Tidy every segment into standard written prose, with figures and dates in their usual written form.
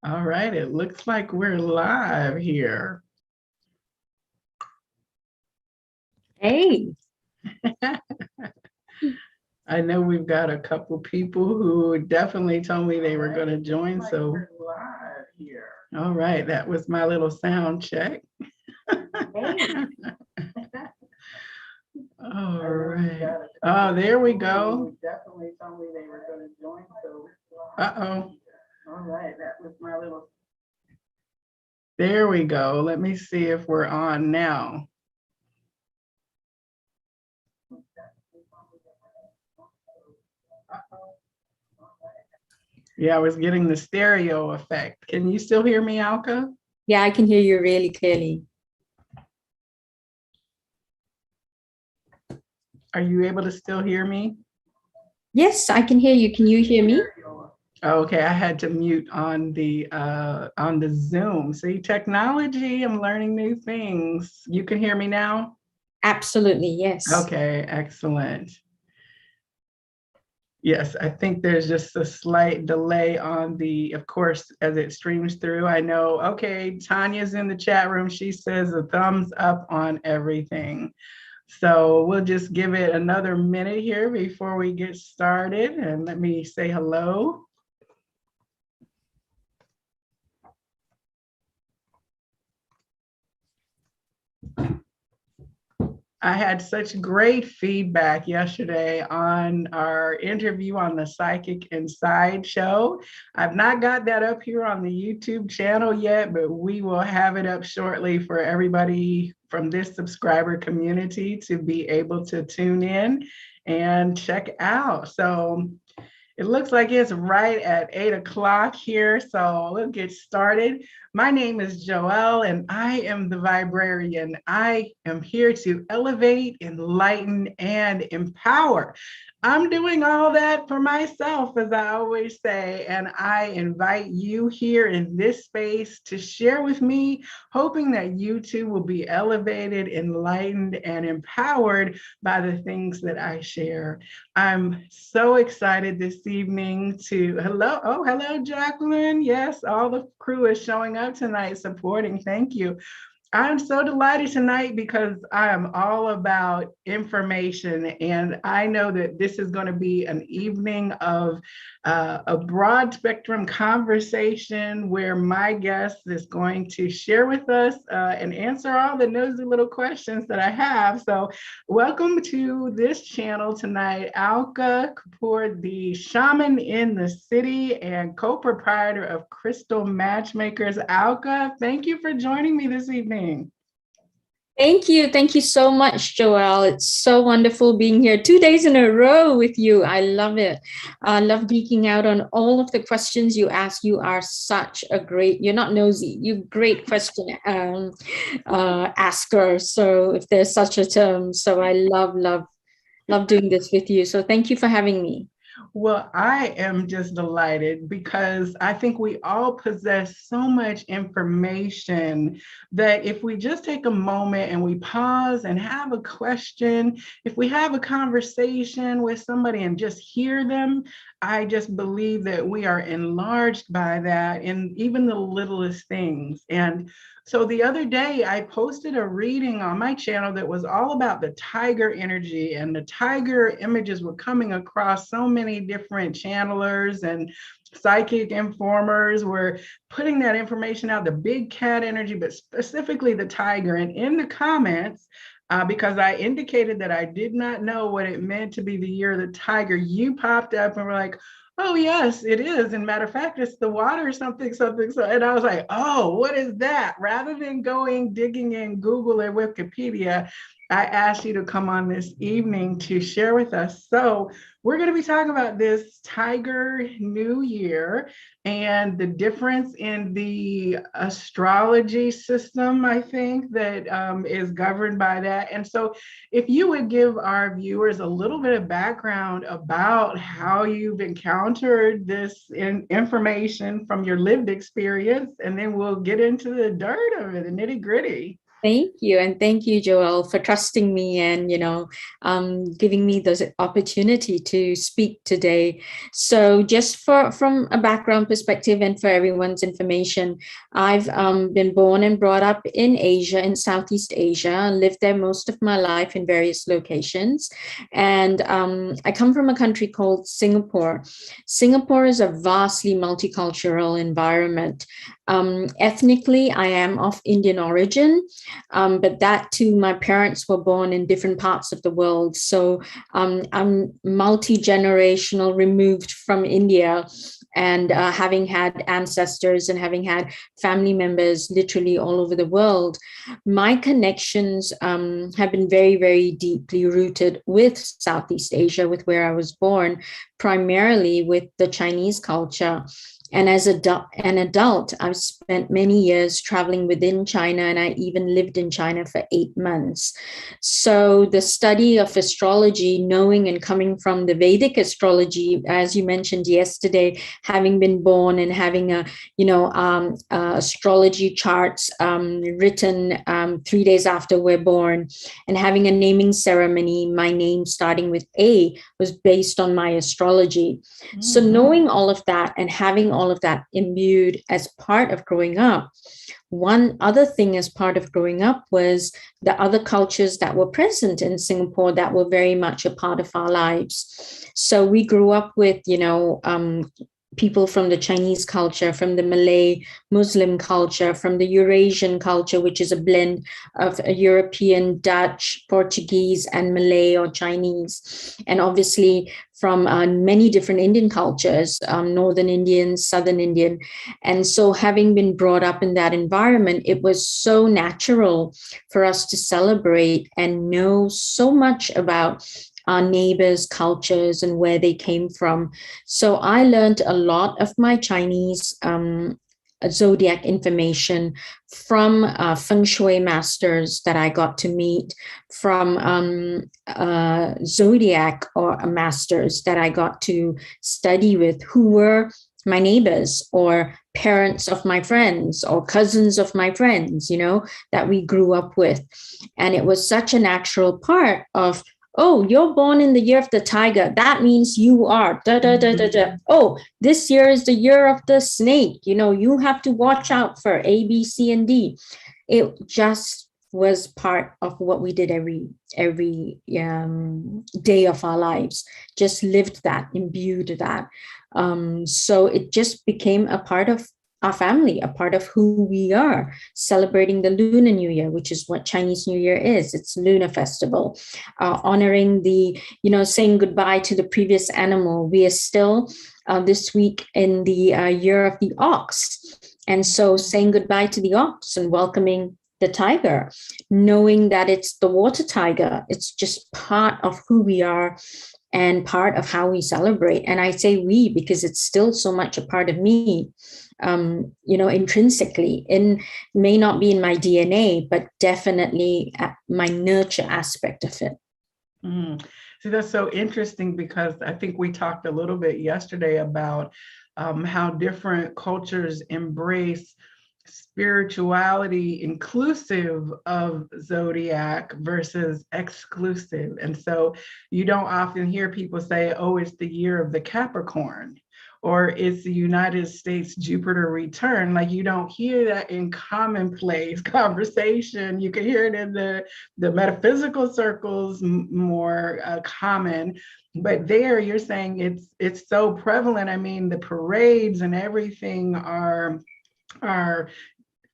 All right, it looks like we're live here. Hey. I know we've got a couple people who definitely told me they were going to join, so we're live here. All right, that was my little sound check. All right. Oh, there we go. Definitely told me they were going to join, so. Uh-oh. All right, that was my little. There we go. Let me see if we're on now. Yeah, I was getting the stereo effect. Can you still hear me, Alka? Yeah, I can hear you really clearly. Are you able to still hear me? Yes, I can hear you. Can you hear me? Okay, I had to mute on the Zoom. See, technology, I'm learning new things. You can hear me now? Absolutely, yes. Okay, excellent. Yes, I think there's just a slight delay on the, of course, as it streams through. I know, okay, Tanya's in the chat room. She says a thumbs up on everything. So we'll just give it another minute here before we get started. And let me say hello. I had such great feedback yesterday on our interview on the Psychic Inside show. I've not got that up here on the YouTube channel yet, but we will have it up shortly for everybody from this subscriber community to be able to tune in and check out. So it looks like it's right at 8 o'clock here, so we'll get started. My name is Joelle, and I am the Viberarian. I am here to elevate, enlighten, and empower. I'm doing all that for myself, as I always say, and I invite you here in this space to share with me, hoping that you too will be elevated, enlightened, and empowered by the things that I share. I'm so excited this evening to, hello, Jacqueline. Yes, all the crew is showing up tonight supporting. Thank you. I'm so delighted tonight because I am all about information, and I know that this is going to be an evening of a broad spectrum conversation where my guest is going to share with us and answer all the nosy little questions that I have. So welcome to this channel tonight, Alka Kapoor, the shaman in the city and co-proprietor of Crystal Matchmakers. Alka, thank you for joining me this evening. Thank you. Thank you so much, Joelle. It's so wonderful being here 2 days in a row with you. I love it. I love geeking out on all of the questions you ask. You are such a great, you're not nosy, you're great question asker. So if there's such a term, so I love doing this with you. So thank you for having me. Well, I am just delighted because I think we all possess so much information that if we just take a moment and we pause and have a question, if we have a conversation with somebody and just hear them, I just believe that we are enlarged by that in even the littlest things. And so the other day, I posted a reading on my channel that was all about the tiger energy, and the tiger images were coming across so many different channelers and psychic informers were putting that information out, the big cat energy, but specifically the tiger. And in the comments, because I indicated that I did not know what it meant to be the year of the tiger, you popped up and were like, oh, yes, it is. And matter of fact, it's the water, something. So, and I was like, oh, what is that? Rather than digging in Google or Wikipedia, I asked you to come on this evening to share with us. So we're going to be talking about this Tiger New Year and the difference in the astrology system, I think, that is governed by that. And so if you would give our viewers a little bit of background about how you've encountered this information from your lived experience, and then we'll get into the dirt of it, the nitty gritty. Thank you. And thank you, Joelle, for trusting me and, giving me this opportunity to speak today. So just from a background perspective and for everyone's information, I've been born and brought up in Asia, in Southeast Asia, lived there most of my life in various locations. And I come from a country called Singapore. Singapore is a vastly multicultural environment. Ethnically, I am of Indian origin. But that too, my parents were born in different parts of the world. So I'm multi-generational, removed from India, and having had ancestors and having had family members literally all over the world, my connections have been very, very deeply rooted with Southeast Asia, with where I was born, primarily with the Chinese culture. And as an adult, I've spent many years traveling within China, and I even lived in China for 8 months. So the study of astrology, knowing and coming from the Vedic astrology, as you mentioned yesterday, having been born and having astrology charts written 3 days after we're born, and having a naming ceremony, my name starting with A was based on my astrology. So knowing all of that and having all of that imbued as part of growing up, one other thing as part of growing up was the other cultures that were present in Singapore that were very much a part of our lives. So we grew up with, people from the Chinese culture, from the Malay Muslim culture, from the Eurasian culture, which is a blend of a European, Dutch, Portuguese, and Malay or Chinese. And obviously from many different Indian cultures, Northern Indian, Southern Indian. And so having been brought up in that environment, it was so natural for us to celebrate and know so much about our neighbors' cultures and where they came from. So I learned a lot of my Chinese zodiac information from Feng Shui masters that I got to meet, from zodiac or masters that I got to study with, who were my neighbors or parents of my friends or cousins of my friends, that we grew up with. And it was such a natural part of, oh, you're born in the year of the tiger. That means you are da da da da da. Oh, this year is the year of the snake. You have to watch out for A, B, C, and D. It just was part of what we did every day of our lives. Just lived that, imbued that. So it just became a part of our family, a part of who we are, celebrating the Lunar New Year, which is what Chinese New Year is. It's lunar festival, honoring saying goodbye to the previous animal. We are still this week in the year of the ox. And so saying goodbye to the ox and welcoming the tiger, knowing that it's the water tiger. It's just part of who we are and part of how we celebrate. And I say we because it's still so much a part of me. Intrinsically, may not be in my DNA, but definitely my nurture aspect of it. See, that's so interesting because I think we talked a little bit yesterday about how different cultures embrace spirituality inclusive of zodiac versus exclusive. And so you don't often hear people say, oh, it's the year of the Capricorn, or it's the United States Jupiter return. Like, you don't hear that in commonplace conversation. You can hear it in the metaphysical circles more common, but there you're saying it's so prevalent. I mean, the parades and everything are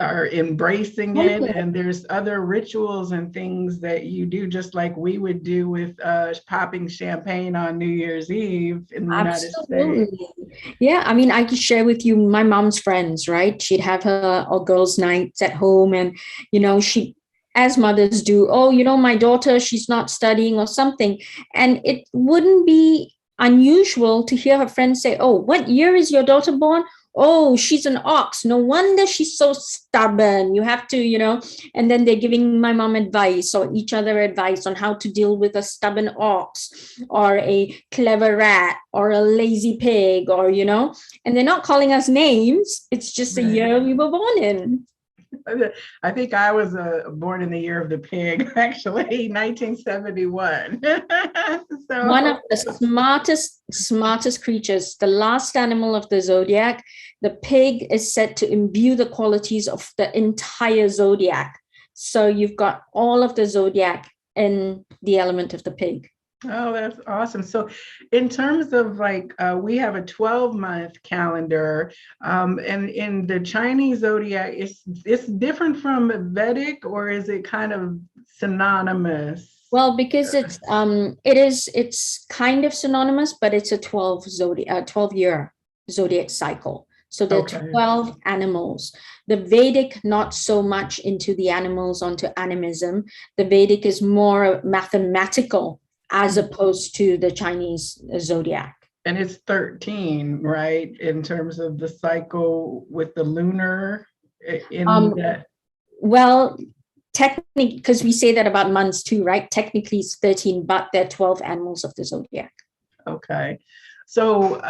embracing it, and there's other rituals and things that you do, just like we would do with popping champagne on New Year's Eve in the United States. Yeah, I mean, I could share with you my mom's friends, right? She'd have her all girls' nights at home, and she, as mothers do, oh, my daughter, she's not studying or something, and it wouldn't be unusual to hear her friends say, oh, what year is your daughter born? Oh, she's an ox. No wonder she's so stubborn. You have to, and then they're giving my mom advice or each other advice on how to deal with a stubborn ox or a clever rat or a lazy pig, or, and they're not calling us names. It's just a year we were born in. I think I was born in the year of the pig, actually, 1971. One of So, the smartest creatures, the last animal of the zodiac. The pig is said to imbue the qualities of the entire zodiac. So you've got all of the zodiac in the element of the pig. oh, that's awesome. So, in terms of like, we have a 12-month calendar, and in the Chinese zodiac, it's different from Vedic, or is it kind of synonymous? Well, because it's kind of synonymous, but it's a 12-year zodiac cycle. So there are Okay. 12 animals. The Vedic, not so much into the animals, onto animism. The Vedic is more mathematical as opposed to the Chinese zodiac. And it's 13, right? In terms of the cycle with the lunar in that. Well, technically, because we say that about months too, right? Technically it's 13, but they're 12 animals of the zodiac. Okay. So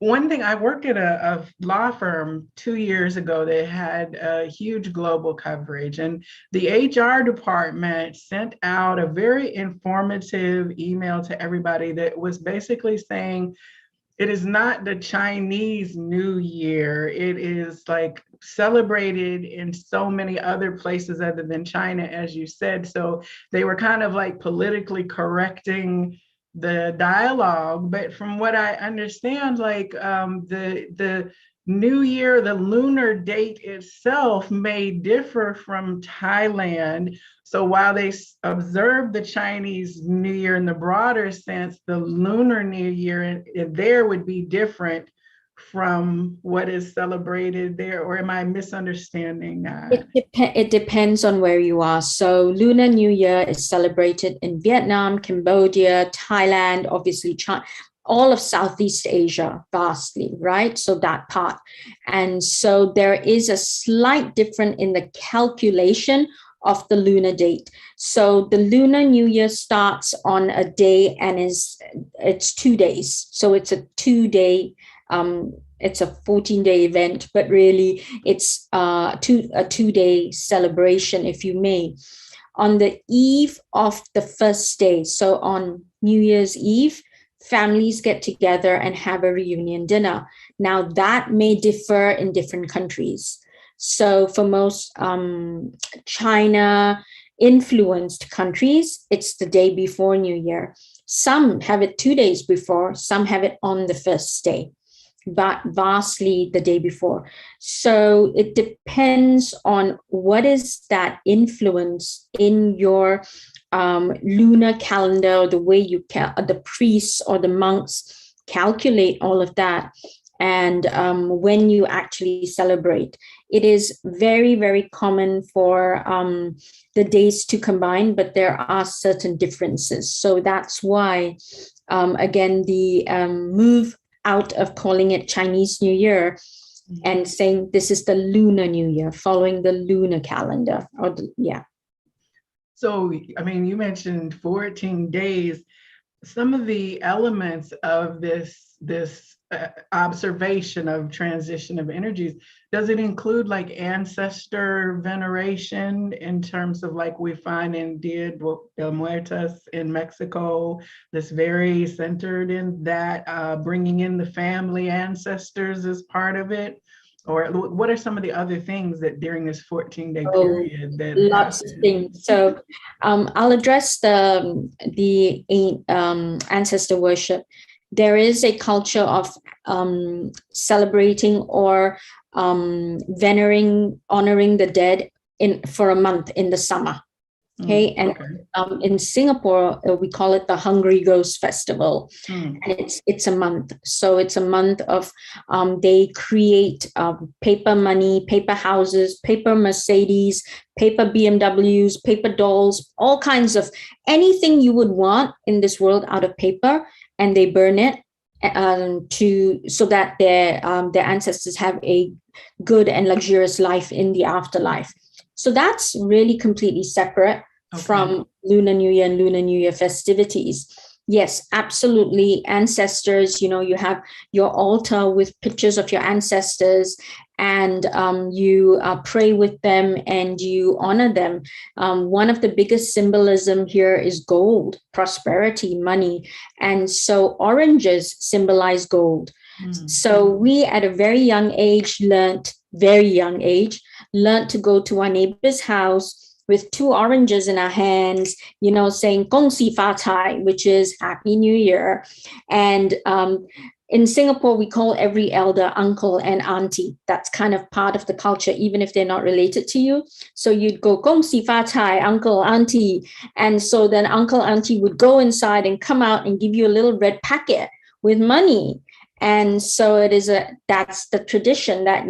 one thing, I worked at a law firm 2 years ago that had a huge global coverage, and the HR department sent out a very informative email to everybody that was basically saying, it is not the Chinese New Year. It is like celebrated in so many other places other than China, as you said. So they were kind of like politically correcting the dialogue. But from what I understand, like the New Year, the lunar date itself may differ from Thailand. So while they observe the Chinese New Year in the broader sense, the Lunar New Year there would be different from what is celebrated there. Or am I misunderstanding that? It depends on where you are. So Lunar New Year is celebrated in Vietnam, Cambodia, Thailand, obviously China, all of Southeast Asia vastly, right? So that part. And so there is a slight difference in the calculation of the lunar date. So the Lunar New Year starts on a day and it's 2 days. So it's a 2-day, it's a 14-day event, but really it's a 2-day celebration, if you may. On the eve of the first day, so on New Year's Eve, families get together and have a reunion dinner. Now that may differ in different countries. So for most China influenced countries, it's the day before New Year. Some have it 2 days before, some have it on the first day, but vastly the day before. So it depends on what is that influence in your lunar calendar, the way you the priests or the monks calculate all of that, and when you actually celebrate. It is very, very common for the days to combine, but there are certain differences. So that's why, again, the move out of calling it Chinese New Year and saying this is the Lunar New Year, following the lunar calendar. So, I mean, you mentioned 14 days. Some of the elements of this observation of transition of energies, does it include like ancestor veneration in terms of like we find in Dia de Muertos in Mexico, that's very centered in that, bringing in the family ancestors as part of it? Or what are some of the other things that during this 14-day period that lots of things. So I'll address the ancestor worship. There is a culture of celebrating or honoring the dead for a month in the summer. Okay. And in Singapore, we call it the Hungry Ghost Festival. And it's a month. So it's a month of, they create paper money, paper houses, paper Mercedes, paper BMWs, paper dolls, all kinds of anything you would want in this world out of paper. And they burn it so that their ancestors have a good and luxurious life in the afterlife. So that's really completely separate from Lunar New Year and Lunar New Year festivities. Yes, absolutely. Ancestors, you have your altar with pictures of your ancestors, and you pray with them and you honor them. One of the biggest symbolism here is gold, prosperity, money. And so oranges symbolize gold. So we at a very young age, learned to go to our neighbor's house with 2 oranges in our hands, saying "Gong Xi Fa Cai," which is Happy New Year. And in Singapore, we call every elder uncle and auntie. That's kind of part of the culture, even if they're not related to you. So you'd go "Gong Xi Fa Cai," uncle, auntie. And so then uncle, auntie would go inside and come out and give you a little red packet with money. And so that's the tradition that,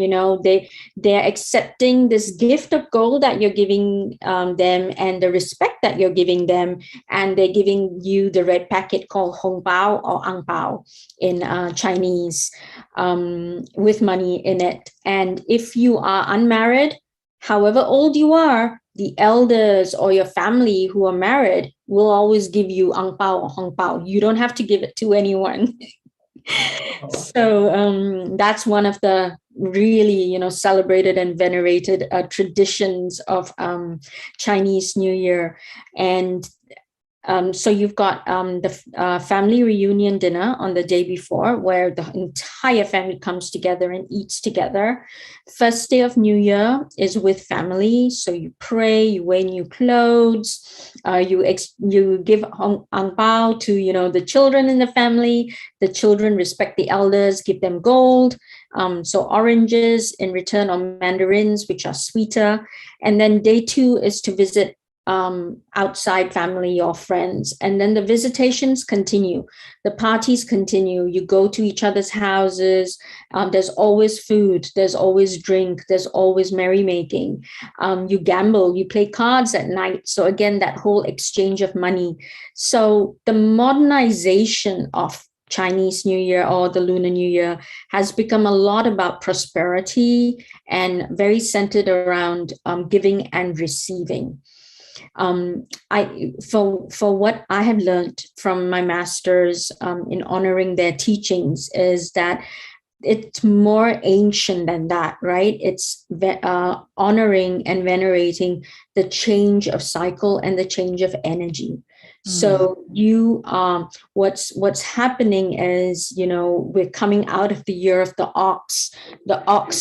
they're accepting this gift of gold that you're giving them, and the respect that you're giving them. And they're giving you the red packet called Hong Bao or Ang Bao in Chinese, with money in it. And if you are unmarried, however old you are, the elders or your family who are married will always give you Ang Bao or Hong Bao. You don't have to give it to anyone. So that's one of the really, celebrated and venerated traditions of Chinese New Year. And so you've got the family reunion dinner on the day before, where the entire family comes together and eats together. First day of New Year is with family. So you pray, you wear new clothes, you give ang bao to, the children in the family. The children respect the elders, give them gold. So oranges in return, or mandarins, which are sweeter. And then day 2 is to visit outside family or friends. And then the visitations continue. The parties continue. You go to each other's houses. There's always food. There's always drink. There's always merrymaking. You gamble. You play cards at night. So again, that whole exchange of money. So the modernization of Chinese New Year or the Lunar New Year has become a lot about prosperity and very centered around giving and receiving. For what I have learned from my masters in honoring their teachings is that it's more ancient than that, right? It's honoring and venerating the change of cycle and the change of energy. So what's happening is, we're coming out of the year of the ox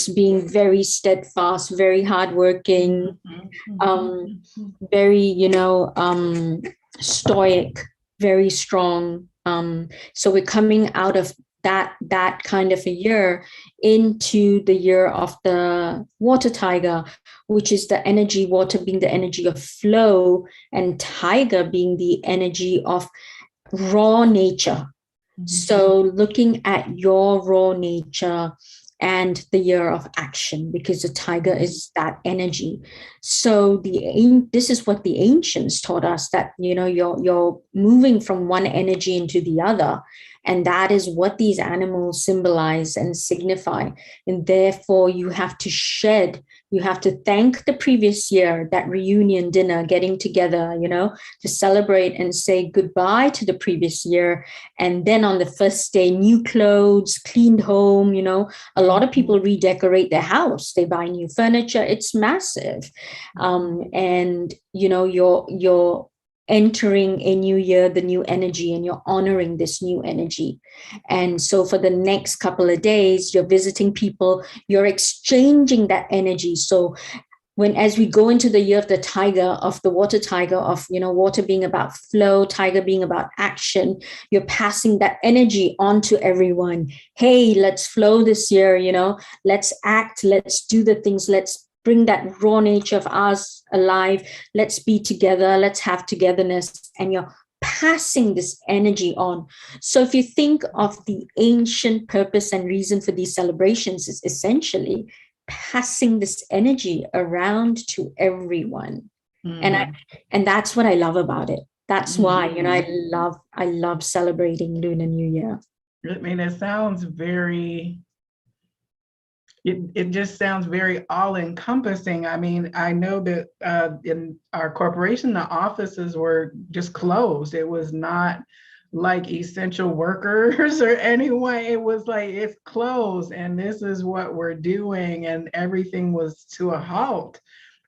being very steadfast, very hardworking, very, stoic, very strong. So we're coming out of that kind of a year into the year of the water tiger, which is the energy, water being the energy of flow, and tiger being the energy of raw nature. So looking at your raw nature and the year of action, because the tiger is that energy. So this is what the ancients taught us, that you're moving from one energy into the other, and that is what these animals symbolize and signify. And therefore you have to thank the previous year, that reunion dinner, getting together, to celebrate and say goodbye to the previous year. And then on the first day, new clothes, cleaned home, a lot of people redecorate their house. They buy new furniture. It's massive. And, you're entering a new year, the new energy, and you're honoring this new energy. And so for the next couple of days, you're visiting people, you're exchanging that energy. So as we go into the year of the tiger, of the water tiger, of, water being about flow, tiger being about action, you're passing that energy on to everyone. Hey, let's flow this year, let's act, let's do the things, let's bring that raw nature of ours alive. Let's be together. Let's have togetherness. And you're passing this energy on. So if you think of the ancient purpose and reason for these celebrations, is essentially passing this energy around to everyone. And that's what I love about it. That's why, I love celebrating Lunar New Year. I mean, it sounds very... It just sounds very all-encompassing. I mean, I know that in our corporation, the offices were just closed. It was not like essential workers or anyone. It was like, it's closed and this is what we're doing. And everything was to a halt.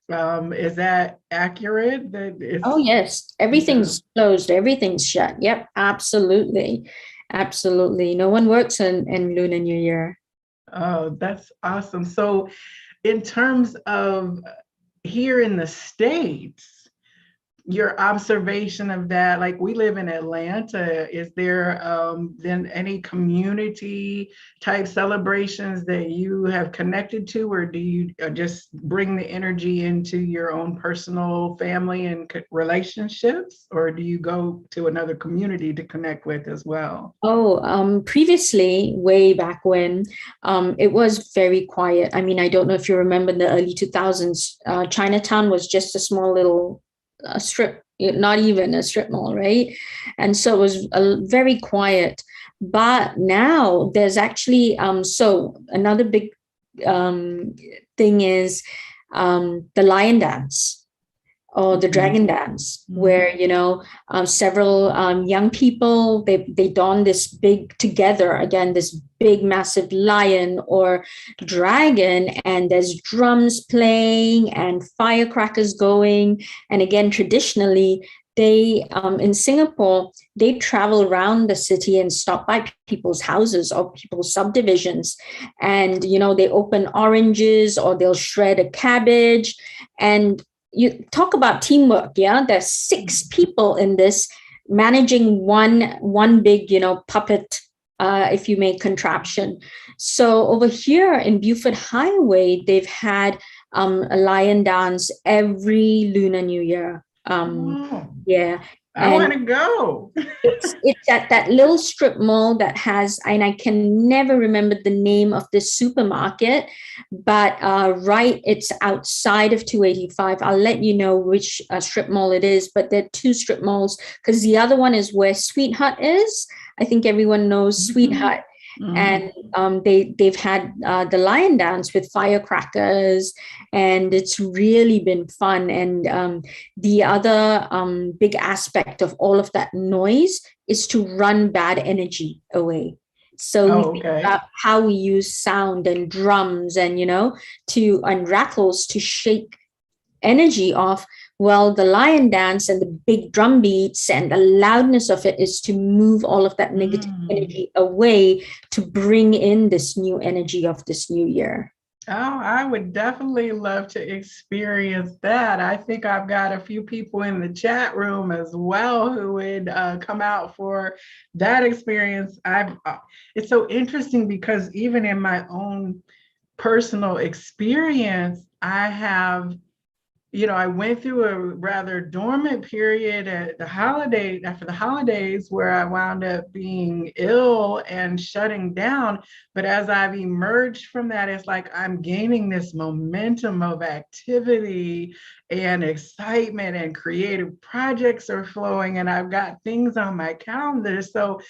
Is that accurate? That it's, Oh, yes. Everything's closed. Everything's shut. Yep, absolutely. Absolutely. No one works in Lunar New Year. oh, that's awesome. So in terms of here in the States, your observation of that, like we live in Atlanta, is there then any community type celebrations that you have connected to, or do you just bring the energy into your own personal family and relationships, or do you go to another community to connect with as well? Oh, previously, way back when, it was very quiet. I mean, I don't know if you remember in the early 2000s, Chinatown was just a small little strip, not even a strip mall, right? And so it was very quiet. But now there's actually, so another big thing is the lion dance or the dragon dance, where several young people, they don this big together again, this big massive lion or dragon, and there's drums playing and firecrackers going. And again, traditionally, they in Singapore, they travel around the city and stop by people's houses or people's subdivisions, and they open oranges or they'll shred a cabbage. And you talk about teamwork. Yeah, there's 6 people in this, managing one big puppet, if you may, contraption. So over here in Beaufort Highway, they've had a lion dance every Lunar New Year. Yeah. I want to go. It's at that little strip mall that has, and I can never remember the name of this supermarket, but right, it's outside of 285. I'll let you know which strip mall it is, but there are 2 strip malls, because the other one is where Sweet Hut is. I think everyone knows Sweet Hut. And they've had the lion dance with firecrackers, and it's really been fun. And the other big aspect of all of that noise is to run bad energy away. So we think about how we use sound and drums and and rattles to shake energy off. Well, the lion dance and the big drum beats and the loudness of it is to move all of that negative energy away, to bring in this new energy of this new year. Oh, I would definitely love to experience that. I think I've got a few people in the chat room as well who would come out for that experience. It's so interesting because even in my own personal experience, I have, I went through a rather dormant period after the holidays, where I wound up being ill and shutting down. But as I've emerged from that, it's like I'm gaining this momentum of activity and excitement, and creative projects are flowing, and I've got things on my calendar. So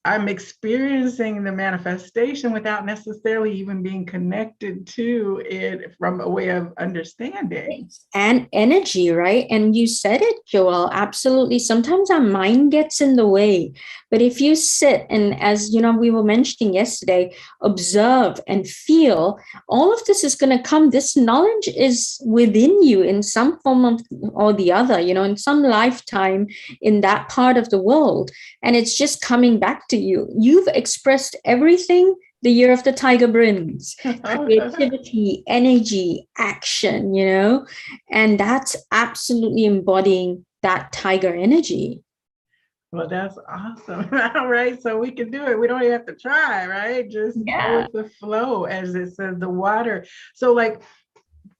I'm experiencing the manifestation without necessarily even being connected to it from a way of understanding. And energy, right? And you said it, Joelle, absolutely. Sometimes our mind gets in the way. But if you sit and, as we were mentioning yesterday, observe and feel, all of this is going to come. This knowledge is within you in some form or the other, in some lifetime in that part of the world. And it's just coming back to you. You've expressed everything the year of the tiger brings: creativity, energy, action, and that's absolutely embodying that tiger energy. Well, that's awesome. All right. So we can do it. We don't even have to try, right? Just go with the flow, as it says, the water. So like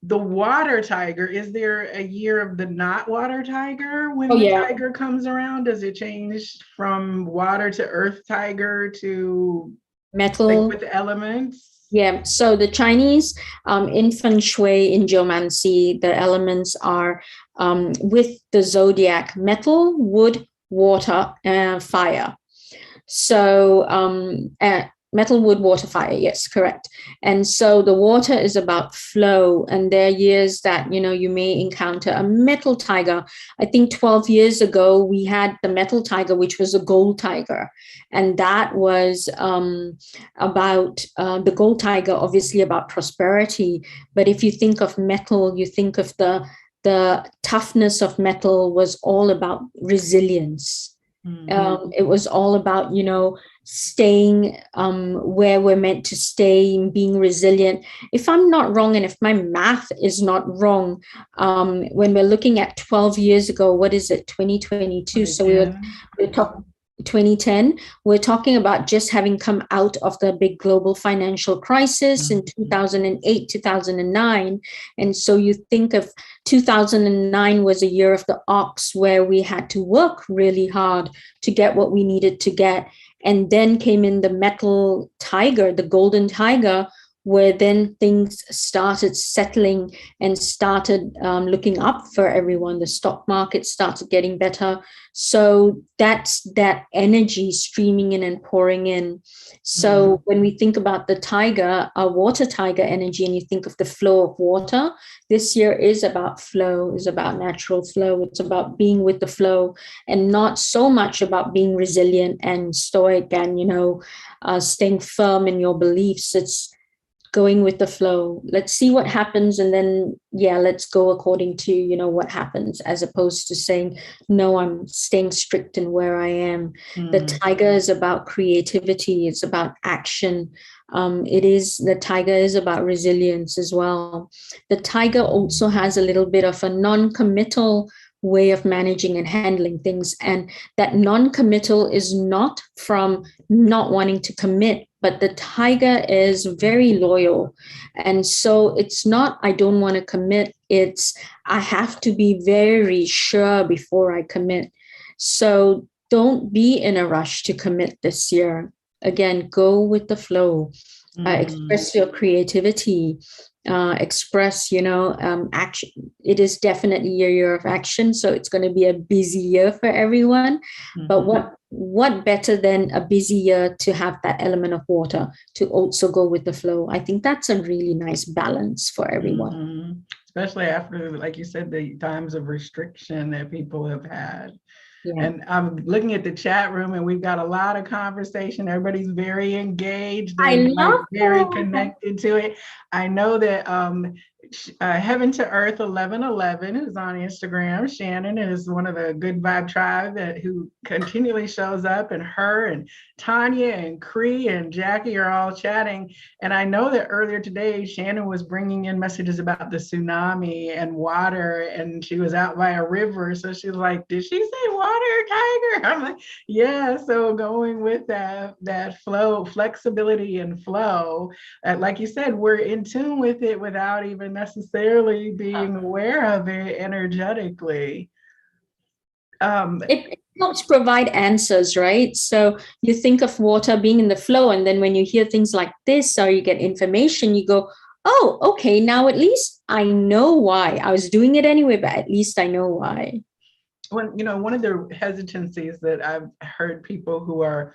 the water tiger, is there a year of the not water tiger when the tiger comes around? Does it change from water to earth tiger to metal, like with elements? Yeah. So the Chinese in Feng Shui, in geomancy, the elements are with the zodiac: metal, wood, water, and fire. So metal, wood, water, fire. Yes, correct. And so the water is about flow. And there are years that, you may encounter a metal tiger. I think 12 years ago, we had the metal tiger, which was a gold tiger. And that was about the gold tiger, obviously about prosperity. But if you think of metal, you think of the toughness of metal was all about resilience. It was all about, staying where we're meant to stay and being resilient. If I'm not wrong, and if my math is not wrong, when we're looking at 12 years ago, what is it, 2022? So we're talking 2010, we're talking about just having come out of the big global financial crisis in 2008, 2009. And so you think of 2009 was a year of the ox, where we had to work really hard to get what we needed to get. And then came in the metal tiger, the golden tiger, where then things started settling and started looking up for everyone. The stock market started getting better. So that's that energy streaming in and pouring in. So when we think about the tiger, a water tiger energy, and you think of the flow of water, this year is about flow, is about natural flow. It's about being with the flow, and not so much about being resilient and stoic and, staying firm in your beliefs. It's going with the flow. Let's see what happens. And then, let's go according to, what happens, as opposed to saying, no, I'm staying strict in where I am. The tiger is about creativity. It's about action. The tiger is about resilience as well. The tiger also has a little bit of a non-committal way of managing and handling things. And that non-committal is not from not wanting to commit, but the tiger is very loyal. And so it's not, I don't want to commit. It's, I have to be very sure before I commit. So don't be in a rush to commit this year. Again, go with the flow. Express your creativity. Express, action. It is definitely your year of action. So it's going to be a busy year for everyone. But what better than a busy year to have that element of water to also go with the flow? I think that's a really nice balance for everyone. Especially after, like you said, the times of restriction that people have had. Yeah. And I'm looking at the chat room, and we've got a lot of conversation. Everybody's very engaged and very connected to it. I know that Heaven to Earth 1111 is on Instagram. Shannon is one of the Good Vibe Tribe who continually shows up, and her and Tanya and Cree and Jackie are all chatting. And I know that earlier today, Shannon was bringing in messages about the tsunami and water, and she was out by a river. So she was like, did she say water, tiger? I'm like, yeah. So going with that flow, flexibility and flow, like you said, we're in tune with it without even necessarily being aware of it energetically. It helps provide answers, right? So you think of water being in the flow, and then when you hear things like this, or you get information, you go, oh, okay, now at least I know why. I was doing it anyway, but at least I know why. One of the hesitancies that I've heard people who are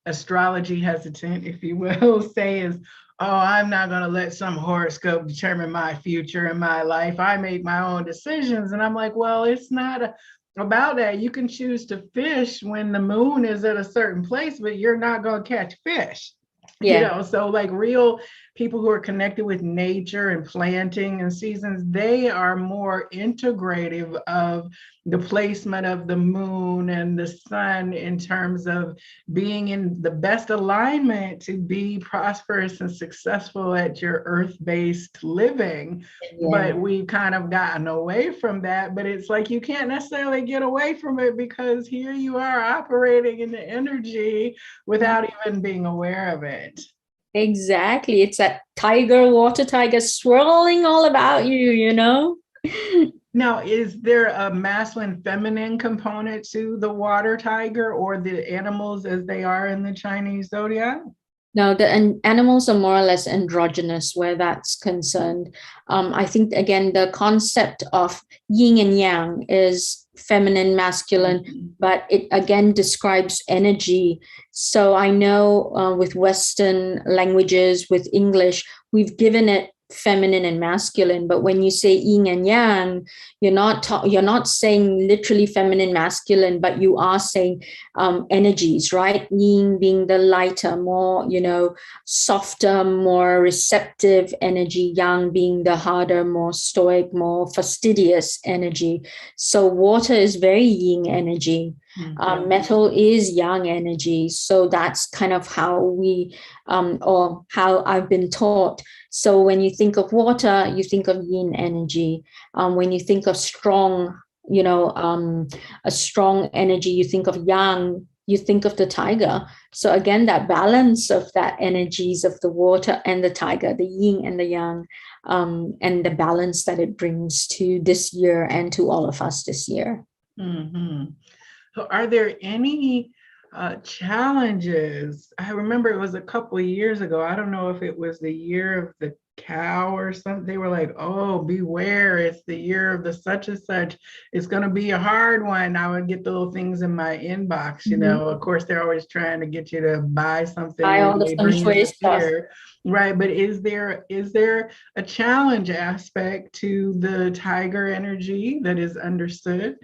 astrology hesitant, if you will, say is, oh, I'm not going to let some horoscope determine my future and my life. I make my own decisions. And I'm like, well, it's not about that. You can choose to fish when the moon is at a certain place, but you're not going to catch fish. Yeah. So like real people who are connected with nature and planting and seasons, they are more integrative of the placement of the moon and the sun in terms of being in the best alignment to be prosperous and successful at your earth-based living. Yeah. But we've kind of gotten away from that. But it's like you can't necessarily get away from it, because here you are operating in the energy without even being aware of it. Exactly. It's that tiger, water tiger swirling all about you, Now, is there a masculine, feminine component to the water tiger or the animals as they are in the Chinese zodiac? No, the animals are more or less androgynous where that's concerned. I think, again, the concept of yin and yang is feminine, masculine, but it again describes energy. So I know with Western languages, with English, we've given it feminine and masculine, but when you say yin and yang, you're not saying literally feminine, masculine, but you are saying energies, right? Yin being the lighter, more, softer, more receptive energy, yang being the harder, more stoic, more fastidious energy. So water is very yin energy. Metal is yang energy. So that's kind of how we, or how I've been taught. So when you think of water, you think of yin energy. When you think of strong, a strong energy, you think of yang, you think of the tiger. So again, that balance of that energies of the water and the tiger, the yin and the yang, and the balance that it brings to this year and to all of us this year. Mm-hmm. So are there any challenges? I remember it was a couple of years ago. I don't know if it was the year of the cow or something. They were like, oh, beware, it's the year of the such and such. It's going to be a hard one. I would get the little things in my inbox, Of course, they're always trying to get you to buy something. Buy all the Feng Shui stuff. Right. But is there a challenge aspect to the tiger energy that is understood?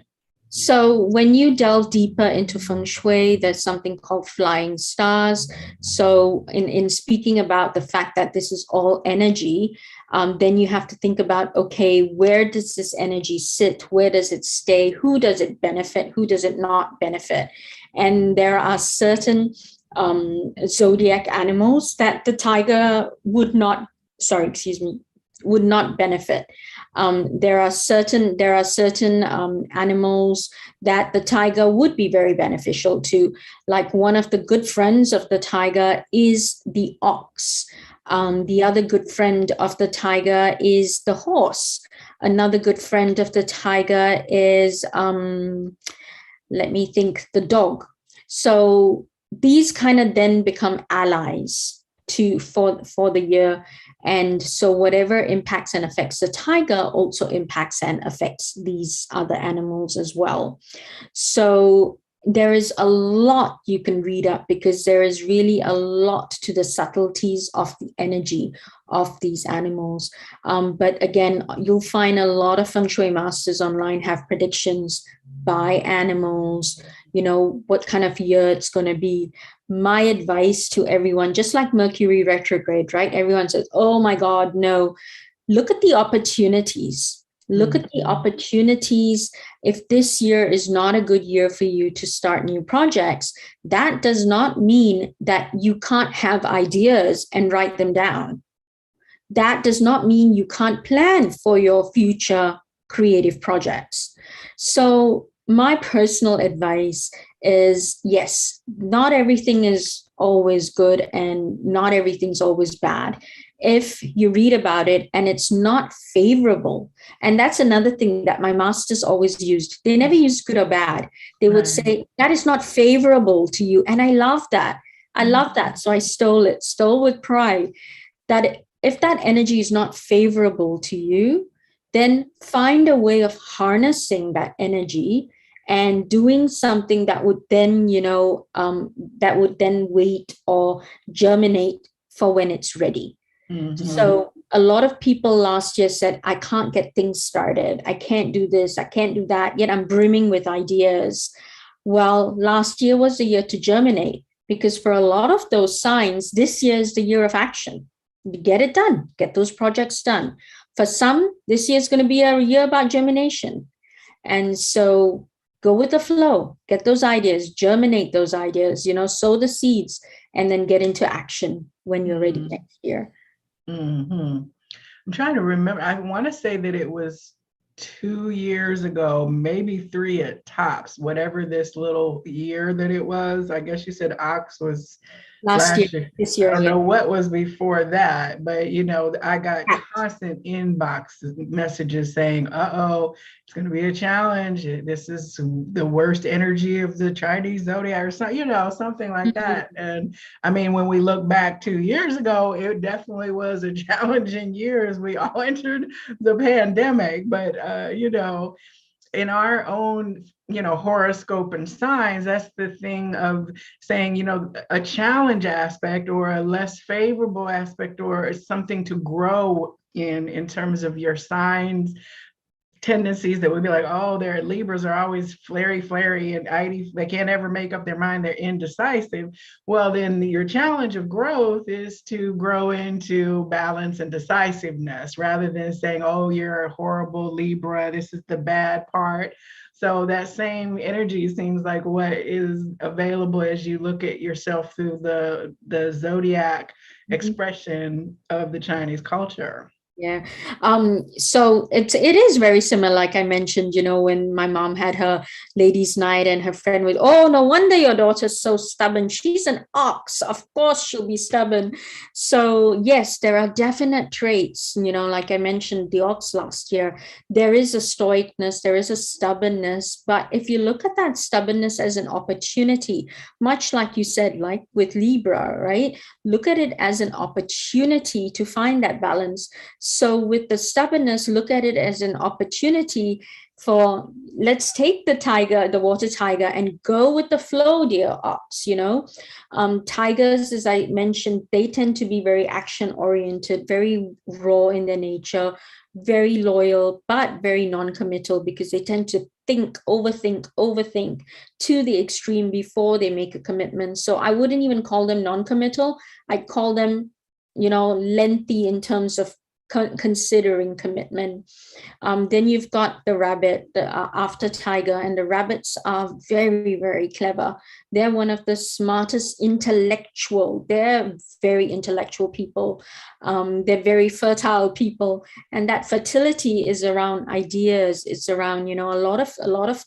So when you delve deeper into Feng Shui, there's something called flying stars. So in speaking about the fact that this is all energy, then you have to think about, okay, where does this energy sit? Where does it stay? Who does it benefit? Who does it not benefit? And there are certain zodiac animals that the tiger would not benefit. There are certain animals that the tiger would be very beneficial to. Like one of the good friends of the tiger is the ox. The other good friend of the tiger is the horse. Another good friend of the tiger is, the dog. So these kind of then become allies for the year. And so whatever impacts and affects the tiger also impacts and affects these other animals as well. So there is a lot you can read up, because there is really a lot to the subtleties of the energy of these animals. But again, you'll find a lot of Feng Shui masters online have predictions by animals, what kind of year it's going to be. My advice to everyone, just like Mercury retrograde, right? Everyone says, oh my God, no. Look at the opportunities. Look at the opportunities. If this year is not a good year for you to start new projects, that does not mean that you can't have ideas and write them down. That does not mean you can't plan for your future creative projects. So my personal advice is, yes, not everything is always good and not everything's always bad. If you read about it and it's not favorable, and that's another thing that my masters always used. They never used good or bad. They would say, that is not favorable to you. And I love that. So I stole with pride, that if that energy is not favorable to you, then find a way of harnessing that energy and doing something that would then, wait or germinate for when it's ready. Mm-hmm. So a lot of people last year said, I can't get things started. I can't do this. I can't do that. Yet I'm brimming with ideas. Well, last year was the year to germinate, because for a lot of those signs, this year is the year of action. Get it done. Get those projects done. For some, this year is going to be a year about germination. And so go with the flow, get those ideas, germinate those ideas, sow the seeds, and then get into action when you're ready next year. Mm-hmm. I'm trying to remember. I want to say that it was 2 years ago, maybe 3 at tops, whatever this little year that it was. I guess you said ox was last year. This year, I don't know what was before that, but I got constant inbox messages saying, "Uh-oh, it's going to be a challenge. This is the worst energy of the Chinese zodiac," or something like that. And I mean, when we look back 2 years ago, it definitely was a challenging year as we all entered the pandemic. But in our own, horoscope and signs, that's the thing of saying, a challenge aspect or a less favorable aspect or something to grow in terms of your signs tendencies that would be like, oh, their Libras are always flary and they can't ever make up their mind, they're indecisive. Well, then your challenge of growth is to grow into balance and decisiveness rather than saying, oh, you're a horrible Libra, this is the bad part. So that same energy seems like what is available as you look at yourself through the zodiac expression of the Chinese culture. Yeah. So it is very similar, like I mentioned, when my mom had her ladies' night and her friend was, oh, no wonder your daughter's so stubborn. She's an ox. Of course she'll be stubborn. So yes, there are definite traits, like I mentioned, the ox last year. There is a stoicness, there is a stubbornness. But if you look at that stubbornness as an opportunity, much like you said, like with Libra, right? Look at it as an opportunity to find that balance. So with the stubbornness, look at it as an opportunity for, let's take the tiger, the water tiger, and go with the flow, dear ox. Tigers, as I mentioned, they tend to be very action oriented, very raw in their nature, very loyal, but very non-committal, because they tend to overthink to the extreme before they make a commitment. So I wouldn't even call them non-committal. I'd call them, lengthy in terms of considering commitment. Then you've got the rabbit, after tiger, and the rabbits are very, very clever. They're one of the smartest they're very intellectual people. They're very fertile people, and that fertility is around ideas. It's around, a lot of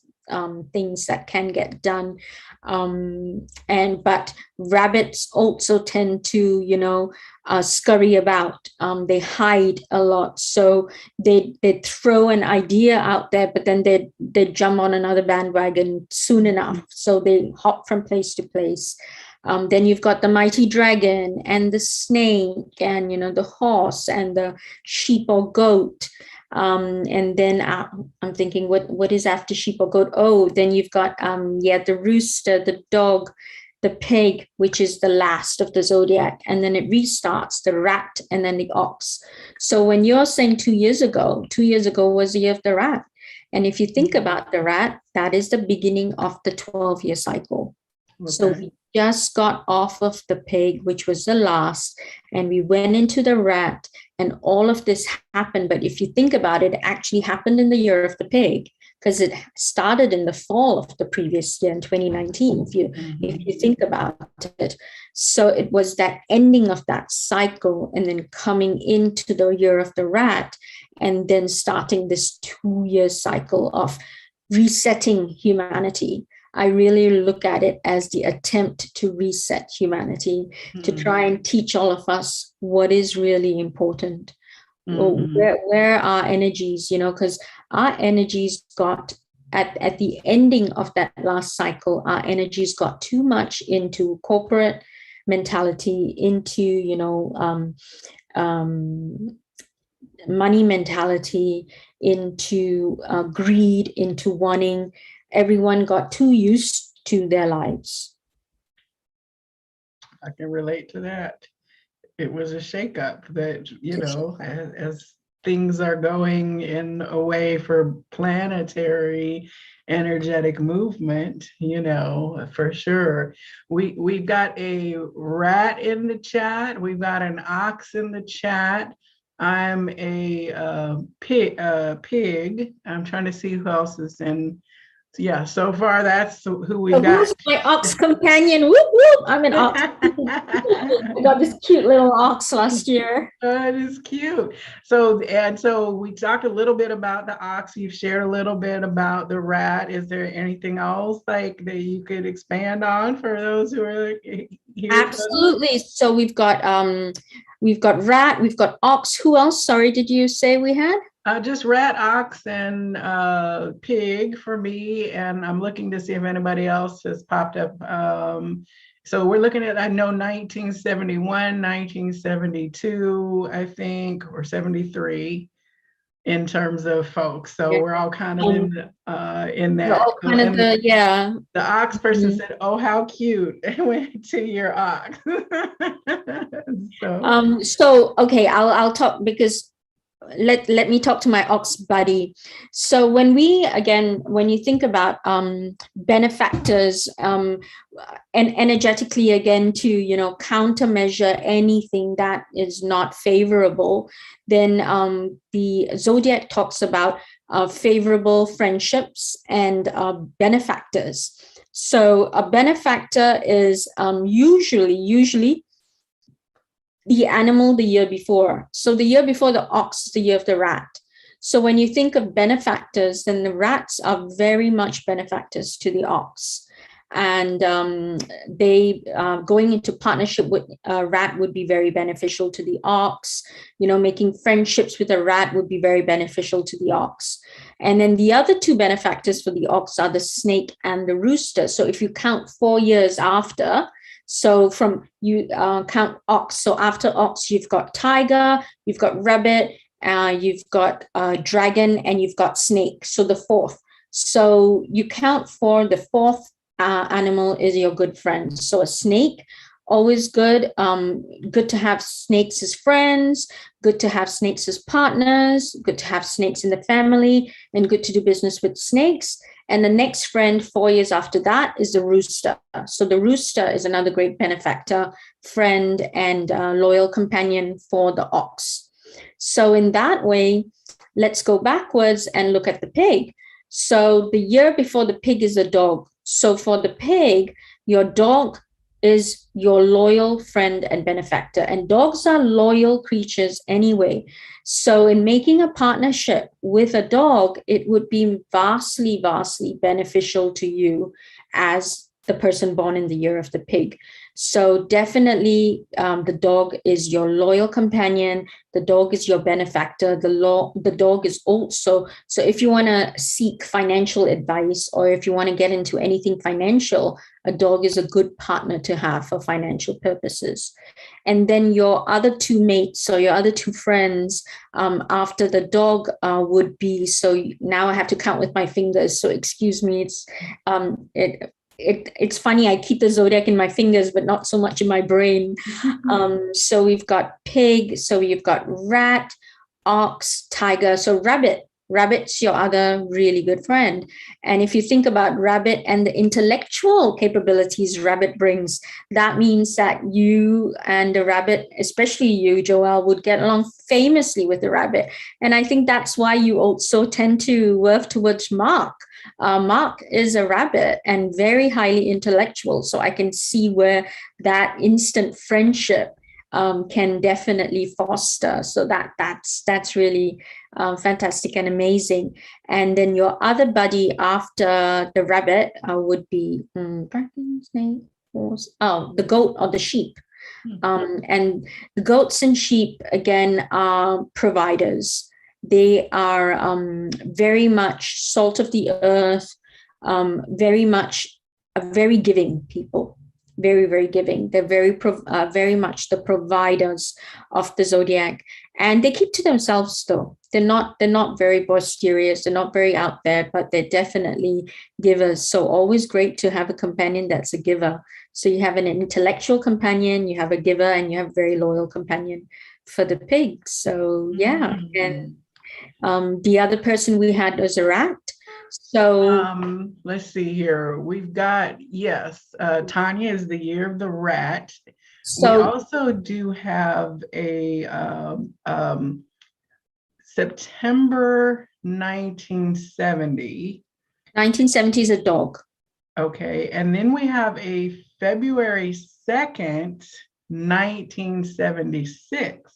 things that can get done. But rabbits also tend to, scurry about. They hide a lot, so they throw an idea out there, but then they jump on another bandwagon soon enough. So they hop from place to place. Then you've got the mighty dragon and the snake and the horse and the sheep or goat. And then I'm thinking, what is after sheep or goat? Oh, then you've got the rooster, the dog, the pig, which is the last of the zodiac, and then it restarts, the rat, and then the ox. So when you're saying 2 years ago was the year of the rat. And if you think about the rat, that is the beginning of the 12-year cycle. Okay. So we just got off of the pig, which was the last, and we went into the rat, and all of this happened. But if you think about it, it actually happened in the year of the pig, because it started in the fall of the previous year in 2019, if you think about it. So it was that ending of that cycle, and then coming into the year of the rat, and then starting this 2-year cycle of resetting humanity. I really look at it as the attempt to reset humanity, to try and teach all of us what is really important. Where our energies, because our energies got at the ending of that last cycle, our energies got too much into corporate mentality, into money mentality, into greed, into wanting. Everyone got too used to their lives. I can relate to that. It was a shakeup that, as things are going in a way for planetary energetic movement, for sure. We've got a rat in the chat. We've got an ox in the chat. I'm a pig. I'm trying to see who else is in. Yeah, so far that's who we got. Who's my ox companion? Whoop, whoop. I'm an ox. I got this cute little ox last year. That is cute. So we talked a little bit about the ox. You've shared a little bit about the rat. Is there anything else like that you could expand on for those who are here? Absolutely. So we've got rat, we've got ox. Who else? Sorry, did you say we had? Just rat, ox, and pig for me. And I'm looking to see if anybody else has popped up. So we're looking at, I know 1971, 1972, I think, or 73. in terms of folks. So Yeah. we're all kind of in We're that. all So, kind of and yeah. the ox person Mhm. said, "Oh, how cute!" And went to your ox. So okay, I'll talk because let me talk to my ox buddy. So when you think about benefactors, and energetically again to countermeasure anything that is not favorable, then the zodiac talks about favorable friendships and benefactors. So a benefactor is usually the animal the year before. So the year before the ox, the year of the rat. So when you think of benefactors, then the rats are very much benefactors to the ox. And they going into partnership with a rat would be very beneficial to the ox. Making friendships with a rat would be very beneficial to the ox. And then the other two benefactors for the ox are the snake and the rooster. So if you count 4 years after, so from you count ox. So after ox, you've got tiger, you've got rabbit, you've got dragon, and you've got snake. So the fourth. So you count for the fourth animal is your good friend. So a snake, always good. Good to have snakes as friends, good to have snakes as partners, good to have snakes in the family, and good to do business with snakes. And the next friend 4 years after that is the rooster. So the rooster is another great benefactor, friend, and loyal companion for the ox. So in that way, let's go backwards and look at the pig. So the year before the pig is a dog. So for the pig, your dog is your loyal friend and benefactor. And dogs are loyal creatures anyway. So in making a partnership with a dog, it would be vastly, vastly beneficial to you as the person born in the year of the pig. So definitely the dog is your loyal companion. The dog is your benefactor. The dog is also, so if you want to seek financial advice or if you want to get into anything financial, a dog is a good partner to have for financial purposes. And then your other two mates, so your other two friends after the dog would be, so now I have to count with my fingers. So excuse me, it's funny, I keep the zodiac in my fingers, but not so much in my brain. So we've got pig, so you've got rat, ox, tiger, so rabbit's your other really good friend. And if you think about rabbit and the intellectual capabilities rabbit brings, that means that you and the rabbit, especially you, Joelle, would get along famously with the rabbit. And I think that's why you also tend to work towards Mark. Mark is a rabbit and very highly intellectual. So I can see where that instant friendship can definitely foster. So that's really fantastic and amazing. And then your other buddy after the rabbit would be dragon, snake, horse, the goat or the sheep. And the goats and sheep, again, are providers. They are very much salt of the earth, very giving people, very, very giving. They're very much the providers of the zodiac, and they keep to themselves though. They're not very boisterous. They're not very out there, but they're definitely givers. So always great to have a companion that's a giver. So you have an intellectual companion, you have a giver, and you have a very loyal companion for the pig. So yeah, and the other person we had was a rat. So let's see here. We've got, yes, Tanya is the year of the rat. So we also do have a September 1970. 1970 is a dog. Okay. And then we have a February 2nd, 1976.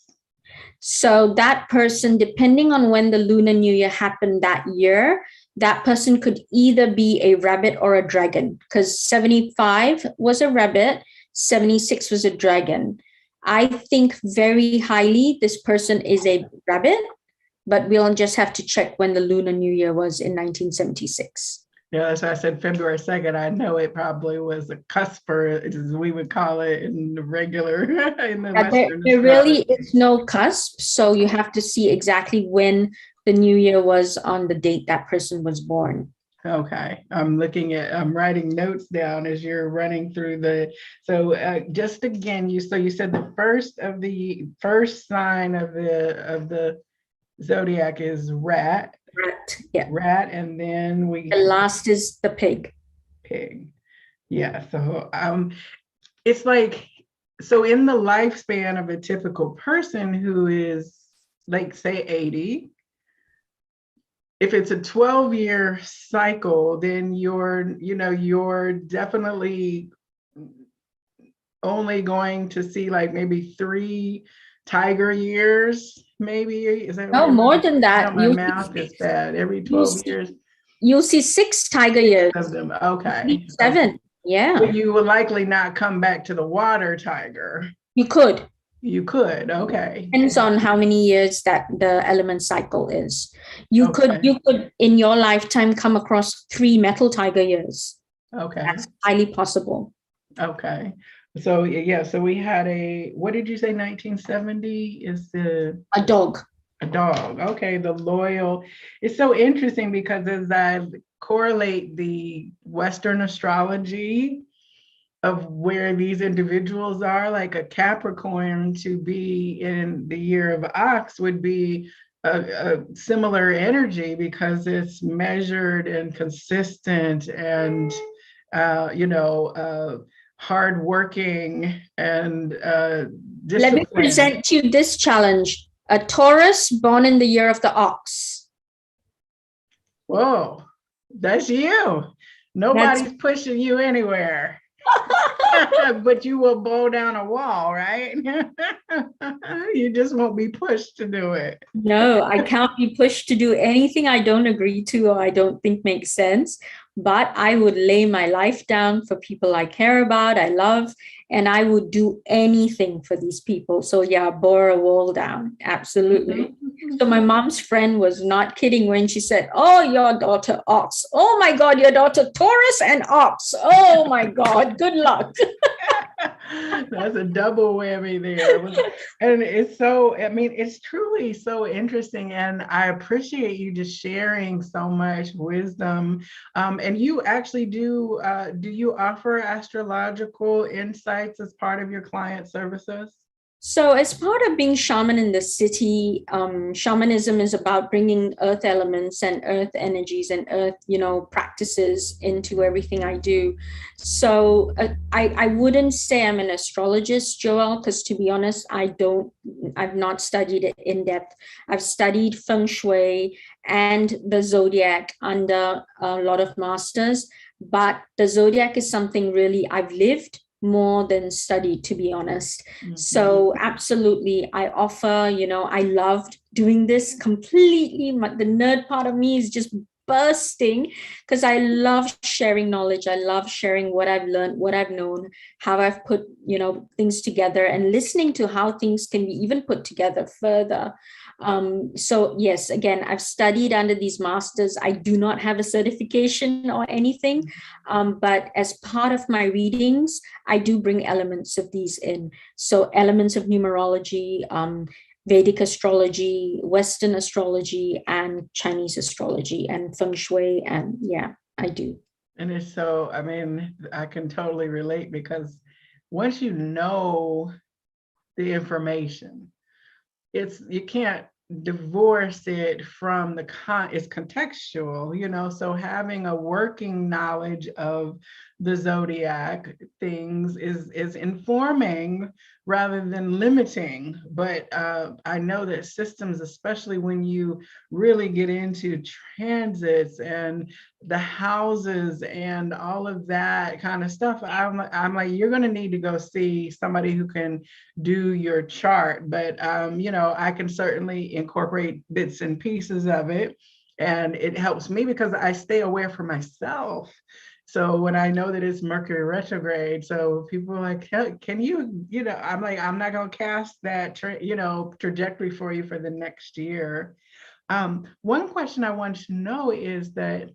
So that person, depending on when the Lunar New Year happened that year, that person could either be a rabbit or a dragon, because 75 was a rabbit, 76 was a dragon. I think very highly this person is a rabbit, but we'll just have to check when the Lunar New Year was in 1976. Yeah, that's why I said February 2nd. I know it probably was a cusper, as we would call it in the regular, in the Western. There really is no cusp. So you have to see exactly when the new year was on the date that person was born. Okay, I'm writing notes down as you're running through so just again, you said the first sign of the zodiac is rat. Rat, yeah. Rat, and then the last is the pig. Pig. Yeah, so it's like, so in the lifespan of a typical person who is like say 80, if it's a 12-year cycle, then you're definitely only going to see like maybe 3 tiger years, maybe. Is that no more than that? No, my math is bad. Every 12 years. You'll see 6 tiger years. Of them. Okay. 7. Okay. Yeah. But you will likely not come back to the water tiger. You could. You could. Okay. Depends on how many years that the element cycle is. You could in your lifetime come across 3 metal tiger years. Okay. That's highly possible. Okay. So yeah, so we had what did you say, 1970 is a dog. A dog. Okay, the loyal. It's so interesting because as I correlate the Western astrology of where these individuals are, like a Capricorn to be in the year of Ox would be a similar energy because it's measured and consistent and hardworking and disciplined. Let me present you this challenge. A Taurus born in the year of the Ox. Whoa, that's you. Nobody's pushing you anywhere. But you will bow down a wall, right? You just won't be pushed to do it. No, I can't be pushed to do anything I don't agree to or I don't think makes sense. But I would lay my life down for people I care about, I love, and I would do anything for these people. So yeah, bore a wall down. Absolutely. So my mom's friend was not kidding when she said, oh, your daughter Ox. Oh my God, your daughter Taurus and Ox. Oh my God, good luck. That's a double whammy there. And it's so, I mean, it's truly so interesting. And I appreciate you just sharing so much wisdom. And you actually do you offer astrological insights as part of your client services? So as part of being shaman in the city, shamanism is about bringing earth elements and earth energies and earth, practices into everything I do. So I wouldn't say I'm an astrologist, Joelle, because to be honest, I've not studied it in depth. I've studied Feng Shui and the zodiac under a lot of masters, but the zodiac is something really I've lived more than studied, to be honest. Mm-hmm. So absolutely, I offer, I loved doing this completely. The nerd part of me is just bursting because I love sharing knowledge. I love sharing what I've learned, what I've known, how I've put, things together and listening to how things can be even put together further. So yes, again, I've studied under these masters. I do not have a certification or anything, but as part of my readings, I do bring elements of these in. So elements of numerology, Vedic astrology, Western astrology, and Chinese astrology, and Feng Shui, and yeah, I do. And it's so, I mean, I can totally relate because once you know the information, you can't divorce it from it's contextual, so having a working knowledge of the zodiac things is informing rather than limiting. But I know that systems, especially when you really get into transits and the houses and all of that kind of stuff, I'm like, you're going to need to go see somebody who can do your chart. But I can certainly incorporate bits and pieces of it, and it helps me because I stay aware for myself. So when I know that it's Mercury retrograde, so people are like, can you, I'm like, I'm not going to cast that, trajectory for you for the next year. One question I want to know is that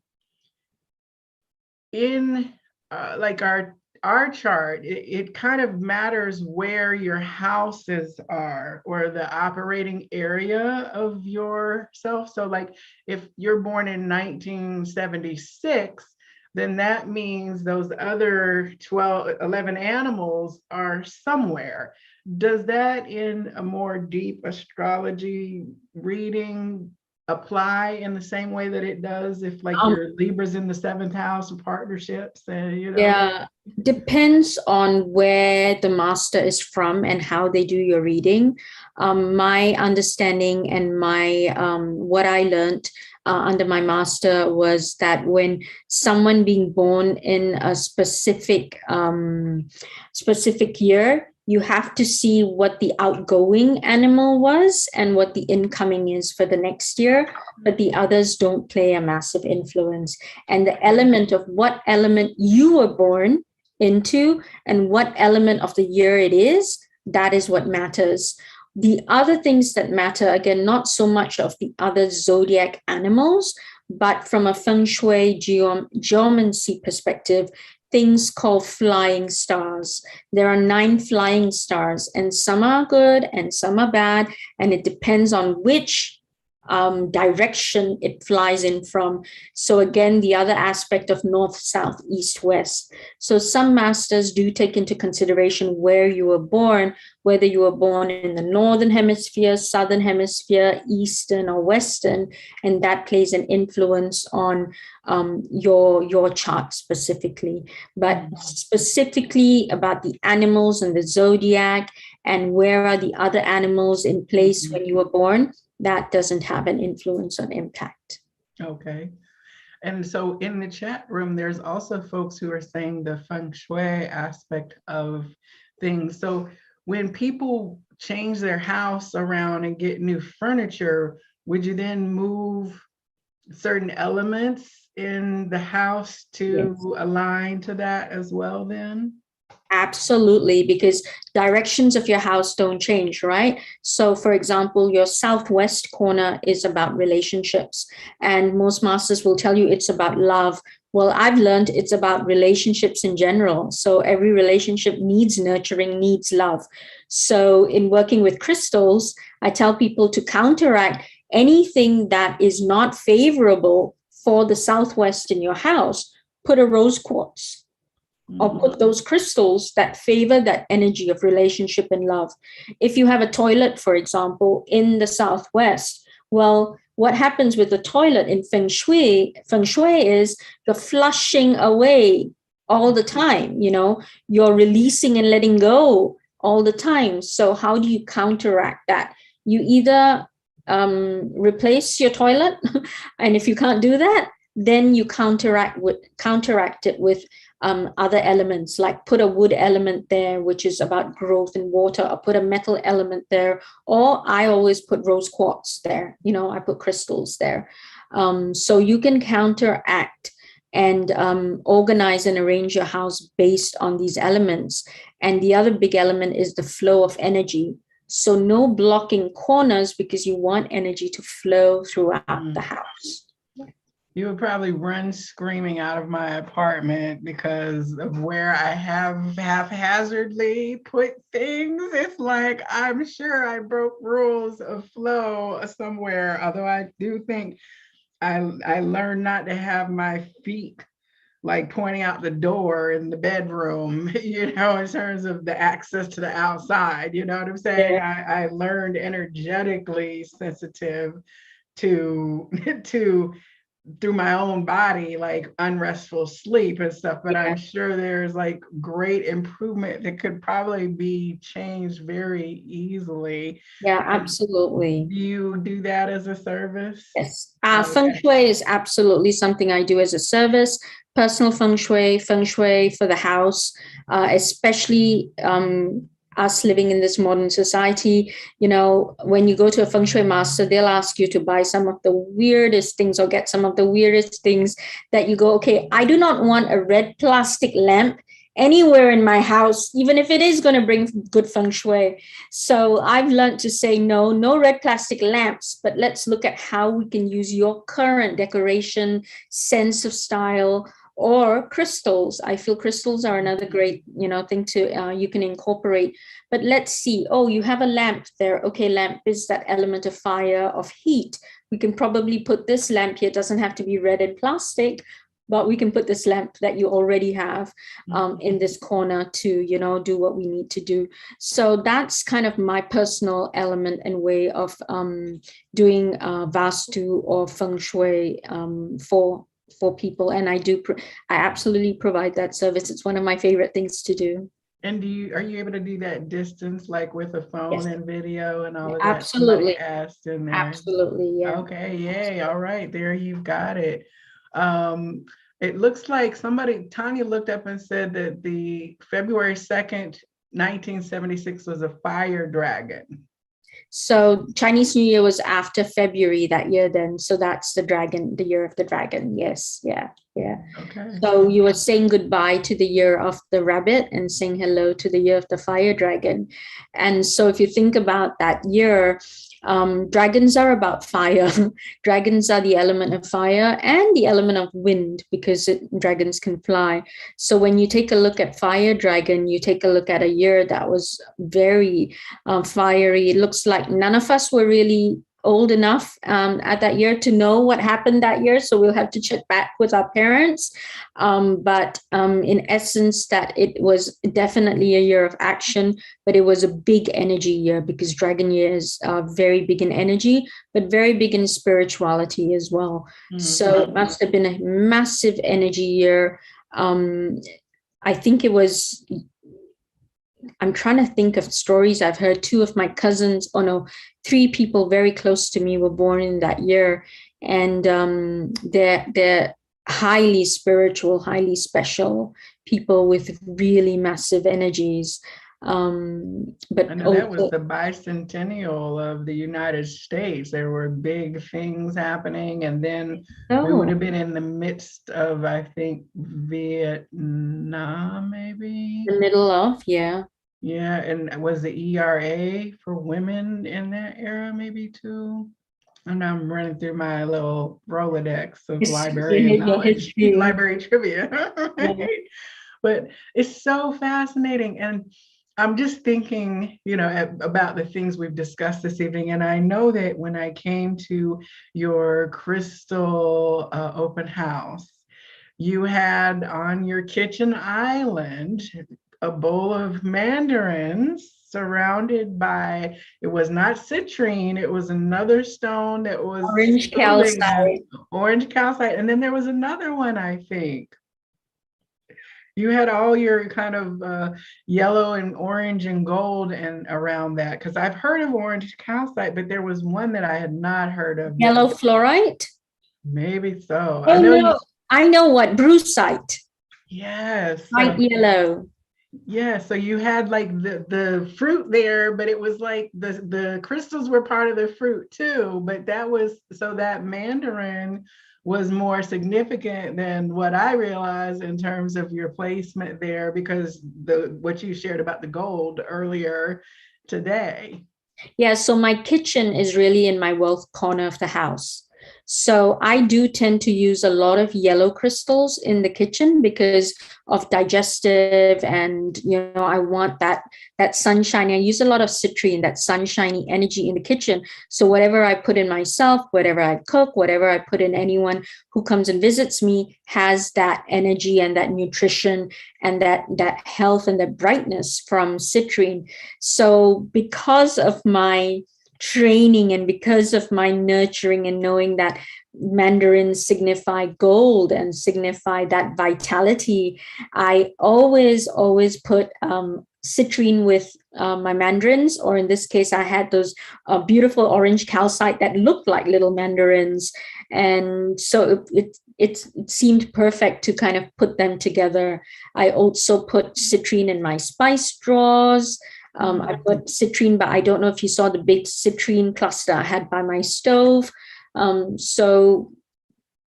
in like our our chart, it kind of matters where your houses are or the operating area of yourself. So like if you're born in 1976, then that means those other 11 animals are somewhere. Does that in a more deep astrology reading apply in the same way that it does if like your Libra's in the 7th house of partnerships and Yeah, depends on where the master is from and how they do your reading. My understanding and my what I learned under my master was that when someone being born in a specific specific year, you have to see what the outgoing animal was and what the incoming is for the next year, but the others don't play a massive influence. And the element of what element you were born into and what element of the year it is, that is what matters. The other things that matter, again, not so much of the other zodiac animals, but from a Feng Shui geomancy perspective, things called flying stars. There are 9 flying stars, and some are good and some are bad, and it depends on which direction it flies in from. So again, the other aspect of north, south, east, west. So some masters do take into consideration where you were born, whether you were born in the northern hemisphere, southern hemisphere, eastern or western, and that plays an influence on your chart specifically. But specifically about the animals and the zodiac and where are the other animals in place when you were born, that doesn't have an influence on impact. Okay. And so in the chat room, there's also folks who are saying the Feng Shui aspect of things. So when people change their house around and get new furniture, would you then move certain elements in the house to align to that as well then? Absolutely, because directions of your house don't change, right? So for example, your southwest corner is about relationships, and most masters will tell you it's about love. Well, I've learned it's about relationships in general. So every relationship needs nurturing, needs love. So in working with crystals, I tell people to counteract anything that is not favorable for the southwest in your house. Put a rose quartz or put those crystals that favor that energy of relationship and love. If you have a toilet, for example, in the southwest, well, what happens with the toilet in Feng Shui is you're flushing away all the time, you're releasing and letting go all the time. So how do you counteract that? You either replace your toilet, and if you can't do that, then you counteract it with other elements, like put a wood element there, which is about growth and water, or put a metal element there, or I always put rose quartz there. I put crystals there. So you can counteract and organize and arrange your house based on these elements. And the other big element is the flow of energy. So no blocking corners, because you want energy to flow throughout the house. You would probably run screaming out of my apartment because of where I have haphazardly put things. It's like, I'm sure I broke rules of flow somewhere, although I do think I learned not to have my feet like pointing out the door in the bedroom, in terms of the access to the outside, you know what I'm saying? Yeah. I learned energetically sensitive to through my own body, like unrestful sleep and stuff, but I'm sure there's like great improvement that could probably be changed very easily. Yeah, absolutely. Do you do that as a service? Yes. Feng Shui is absolutely something I do as a service. Personal Feng Shui for the house, especially us living in this modern society. When you go to a Feng Shui master, they'll ask you to buy some of the weirdest things or get some of the weirdest things that you go, okay, I do not want a red plastic lamp anywhere in my house, even if it is going to bring good Feng Shui. So I've learned to say no red plastic lamps, but let's look at how we can use your current decoration, sense of style, or crystals. I feel crystals are another great, thing to you can incorporate. But let's see. Oh, you have a lamp there. Okay, lamp is that element of fire, of heat. We can probably put this lamp here. It doesn't have to be red and plastic, but we can put this lamp that you already have in this corner to, do what we need to do. So that's kind of my personal element and way of doing Vastu or Feng Shui for people. And I absolutely provide that service. It's one of my favorite things to do. And are you able to do that distance, like with a phone Yes. and video and all of that? Absolutely. Somebody asked in there. Absolutely, yeah. Okay, yay, all right, there you've got it. It looks like Tanya looked up and said that the February 2nd, 1976 was a fire dragon. So Chinese New Year was after February that year then. So that's the year of the dragon. Yes. Yeah. Okay. So you were saying goodbye to the year of the rabbit and saying hello to the year of the fire dragon. And so if you think about that year, dragons are about fire. Dragons are the element of fire and the element of wind, because dragons can fly. So when you take a look at fire dragon, you take a look at a year that was very fiery. It looks like none of us were really old enough at that year to know what happened that year. So we'll have to check back with our parents. But in essence, that it was definitely a year of action, but it was a big energy year, because dragon years are very big in energy, but very big in spirituality as well. Mm-hmm. So it must have been a massive energy year. I think it was... I'm trying to think of stories I've heard. 2 of my cousins, 3 people very close to me were born in that year. And they're highly spiritual, highly special people with really massive energies. But I know that was the bicentennial of the United States. There were big things happening, and then we would have been in the midst of, I think, Vietnam, maybe. The middle of, yeah. Yeah, and was the ERA for women in that era maybe too? And I'm running through my little Rolodex of librarian knowledge, library trivia. Right? But it's so fascinating. And I'm just thinking, about the things we've discussed this evening. And I know that when I came to your crystal open house, you had on your kitchen island a bowl of mandarins surrounded by, it was not citrine, it was another stone that was orange calcite. Orange calcite. And then there was another one, I think. You had all your kind of yellow and orange and gold and around that, because I've heard of orange calcite, but there was one that I had not heard of. Yellow fluorite? Maybe so. Oh, I know what, brucite. Yes. Light yellow. Yeah, so you had like the fruit there, but it was like the crystals were part of the fruit too. But that mandarin was more significant than what I realized in terms of your placement there, because what you shared about the gold earlier today. Yeah, so my kitchen is really in my wealth corner of the house. So I do tend to use a lot of yellow crystals in the kitchen because of digestive, and I want that sunshine. I use a lot of citrine, that sunshiny energy in the kitchen. So whatever I put in myself, whatever I cook, whatever I put in anyone who comes and visits me has that energy and that nutrition and that health and that brightness from citrine. So because of my training and because of my nurturing and knowing that mandarins signify gold and signify that vitality, I always put citrine with my mandarins, or in this case, I had those beautiful orange calcite that looked like little mandarins. And so it seemed perfect to kind of put them together. I also put citrine in my spice drawers. I put citrine, but I don't know if you saw the big citrine cluster I had by my stove. So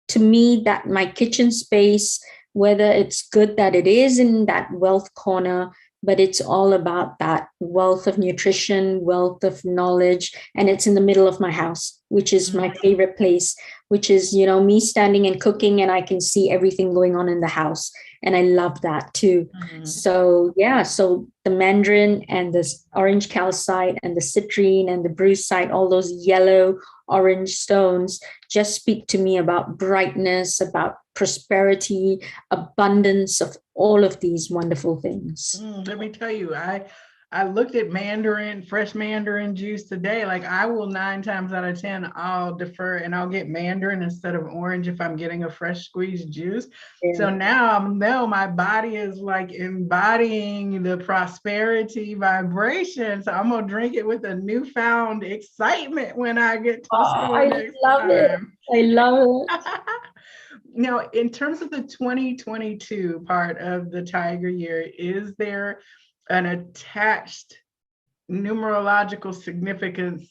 to me, that my kitchen space, whether it's good that it is in that wealth corner, but it's all about that wealth of nutrition, wealth of knowledge. And it's in the middle of my house, which is my favorite place, which is, me standing and cooking, and I can see everything going on in the house. And I love that too. So yeah, so the mandarin and the orange calcite and the citrine and the brucite, all those yellow orange stones just speak to me about brightness, about prosperity, abundance of all of these wonderful things. Let me tell you, I looked at fresh mandarin juice today. Like, I will 9 times out of 10, I'll defer and I'll get mandarin instead of orange if I'm getting a fresh squeezed juice. Yeah. So now my body is like embodying the prosperity vibration. So I'm gonna drink it with a newfound excitement when I get to the store next time. I love it. Now, in terms of the 2022 part of the Tiger year, is there an attached numerological significance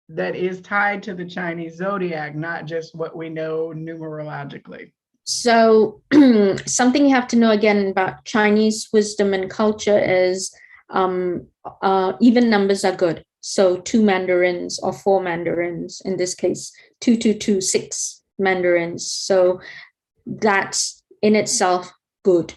that is tied to the Chinese zodiac, not just what we know numerologically? So something you have to know again about Chinese wisdom and culture is even numbers are good. So 2 mandarins or 4 mandarins, in this case, 2, 2, 2, 6 mandarins. So that's in itself good.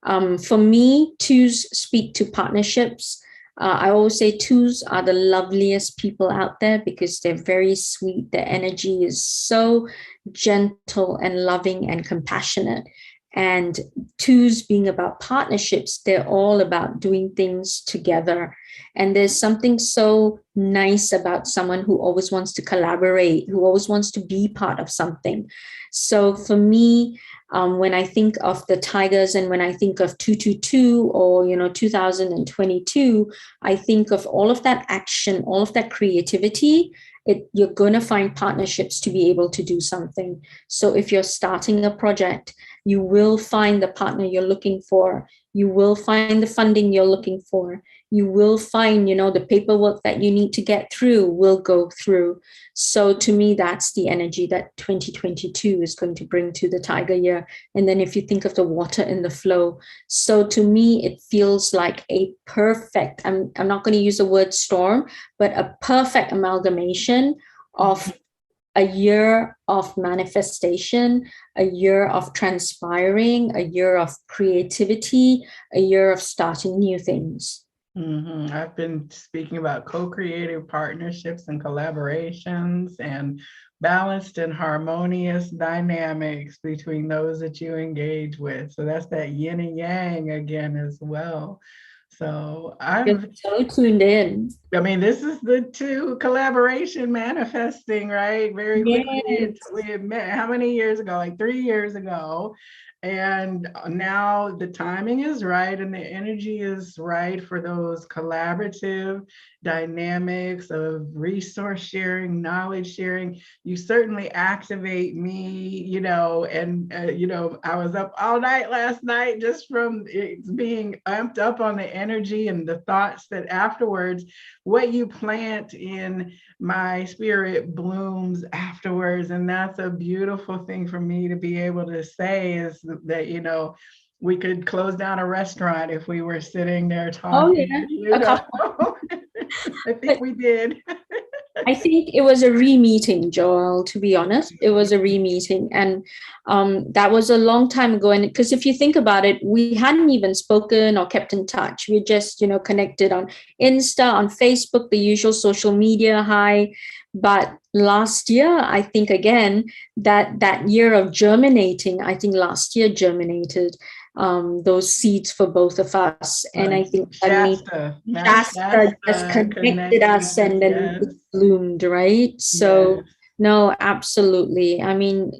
For me, 2s speak to partnerships. I always say 2s are the loveliest people out there because they're very sweet. Their energy is so gentle and loving and compassionate. And 2s being about partnerships, they're all about doing things together. And there's something so nice about someone who always wants to collaborate, who always wants to be part of something. So for me, when I think of the tigers and when I think of 222 or 2022, I think of all of that action, all of that creativity. You're going to find partnerships to be able to do something. So if you're starting a project, you will find the partner you're looking for. You will find the funding you're looking for. You will find, the paperwork that you need to get through will go through. So to me, that's the energy that 2022 is going to bring to the Tiger year. And then if you think of the water in the flow, so to me, it feels like a perfect, I'm not going to use the word storm, but a perfect amalgamation of a year of manifestation, a year of transpiring, a year of creativity, a year of starting new things. I've been speaking about co-creative partnerships and collaborations and balanced and harmonious dynamics between those that you engage with. So that's that yin and yang again as well. So I'm so tuned in. I mean, this is the 2 collaboration manifesting, right? Very quickly. We had met how many years ago? Like 3 years ago. And now the timing is right and the energy is right for those collaborative dynamics of resource sharing, knowledge sharing. You certainly activate me, and I was up all night last night just from it being amped up on the energy and the thoughts that afterwards, what you plant in my spirit blooms afterwards. And that's a beautiful thing for me to be able to say, is that, we could close down a restaurant if we were sitting there talking. Oh, yeah. I think we did. I think it was a re-meeting, Joelle, to be honest. It was a re-meeting. And that was a long time ago. And because if you think about it, we hadn't even spoken or kept in touch. We just, connected on Insta, on Facebook, the usual social media high. But last year, I think, again, that year of germinating, I think last year germinated those seeds for both of us. And I think Shasta just connected us and then it bloomed, right? So no, absolutely. I mean,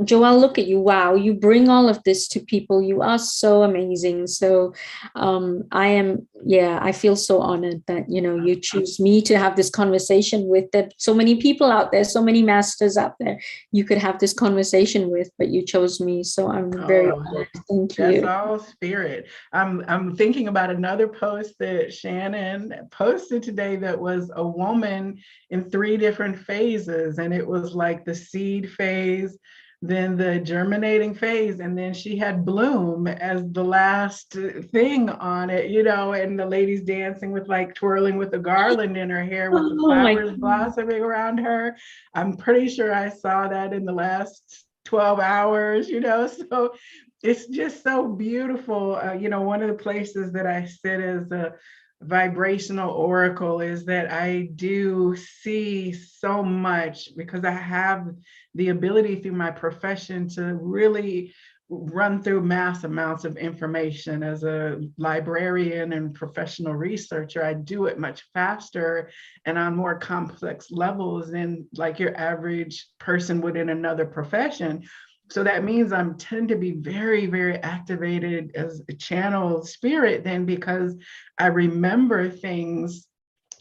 Joelle, look at you. Wow, you bring all of this to people. You are so amazing. So I feel so honored that, you choose me to have this conversation with. So many people out there, so many masters out there you could have this conversation with, but you chose me. So I'm very honored. Thank you. That's all spirit. I'm thinking about another post that Shannon posted today that was a woman in 3 different phases. And it was like the seed phase, then the germinating phase, and then she had bloom as the last thing on it, and the ladies dancing with like twirling with the garland in her hair with the Oh my flowers God. blossoming around her. I'm pretty sure I saw that in the last 12 hours, so it's just so beautiful. One of the places that I sit as a vibrational oracle is that I do see so much because I have the ability through my profession to really run through mass amounts of information. As a librarian and professional researcher, I do it much faster and on more complex levels than like your average person would in another profession. So that means I'm tend to be very, very activated as a channel spirit then, because I remember things,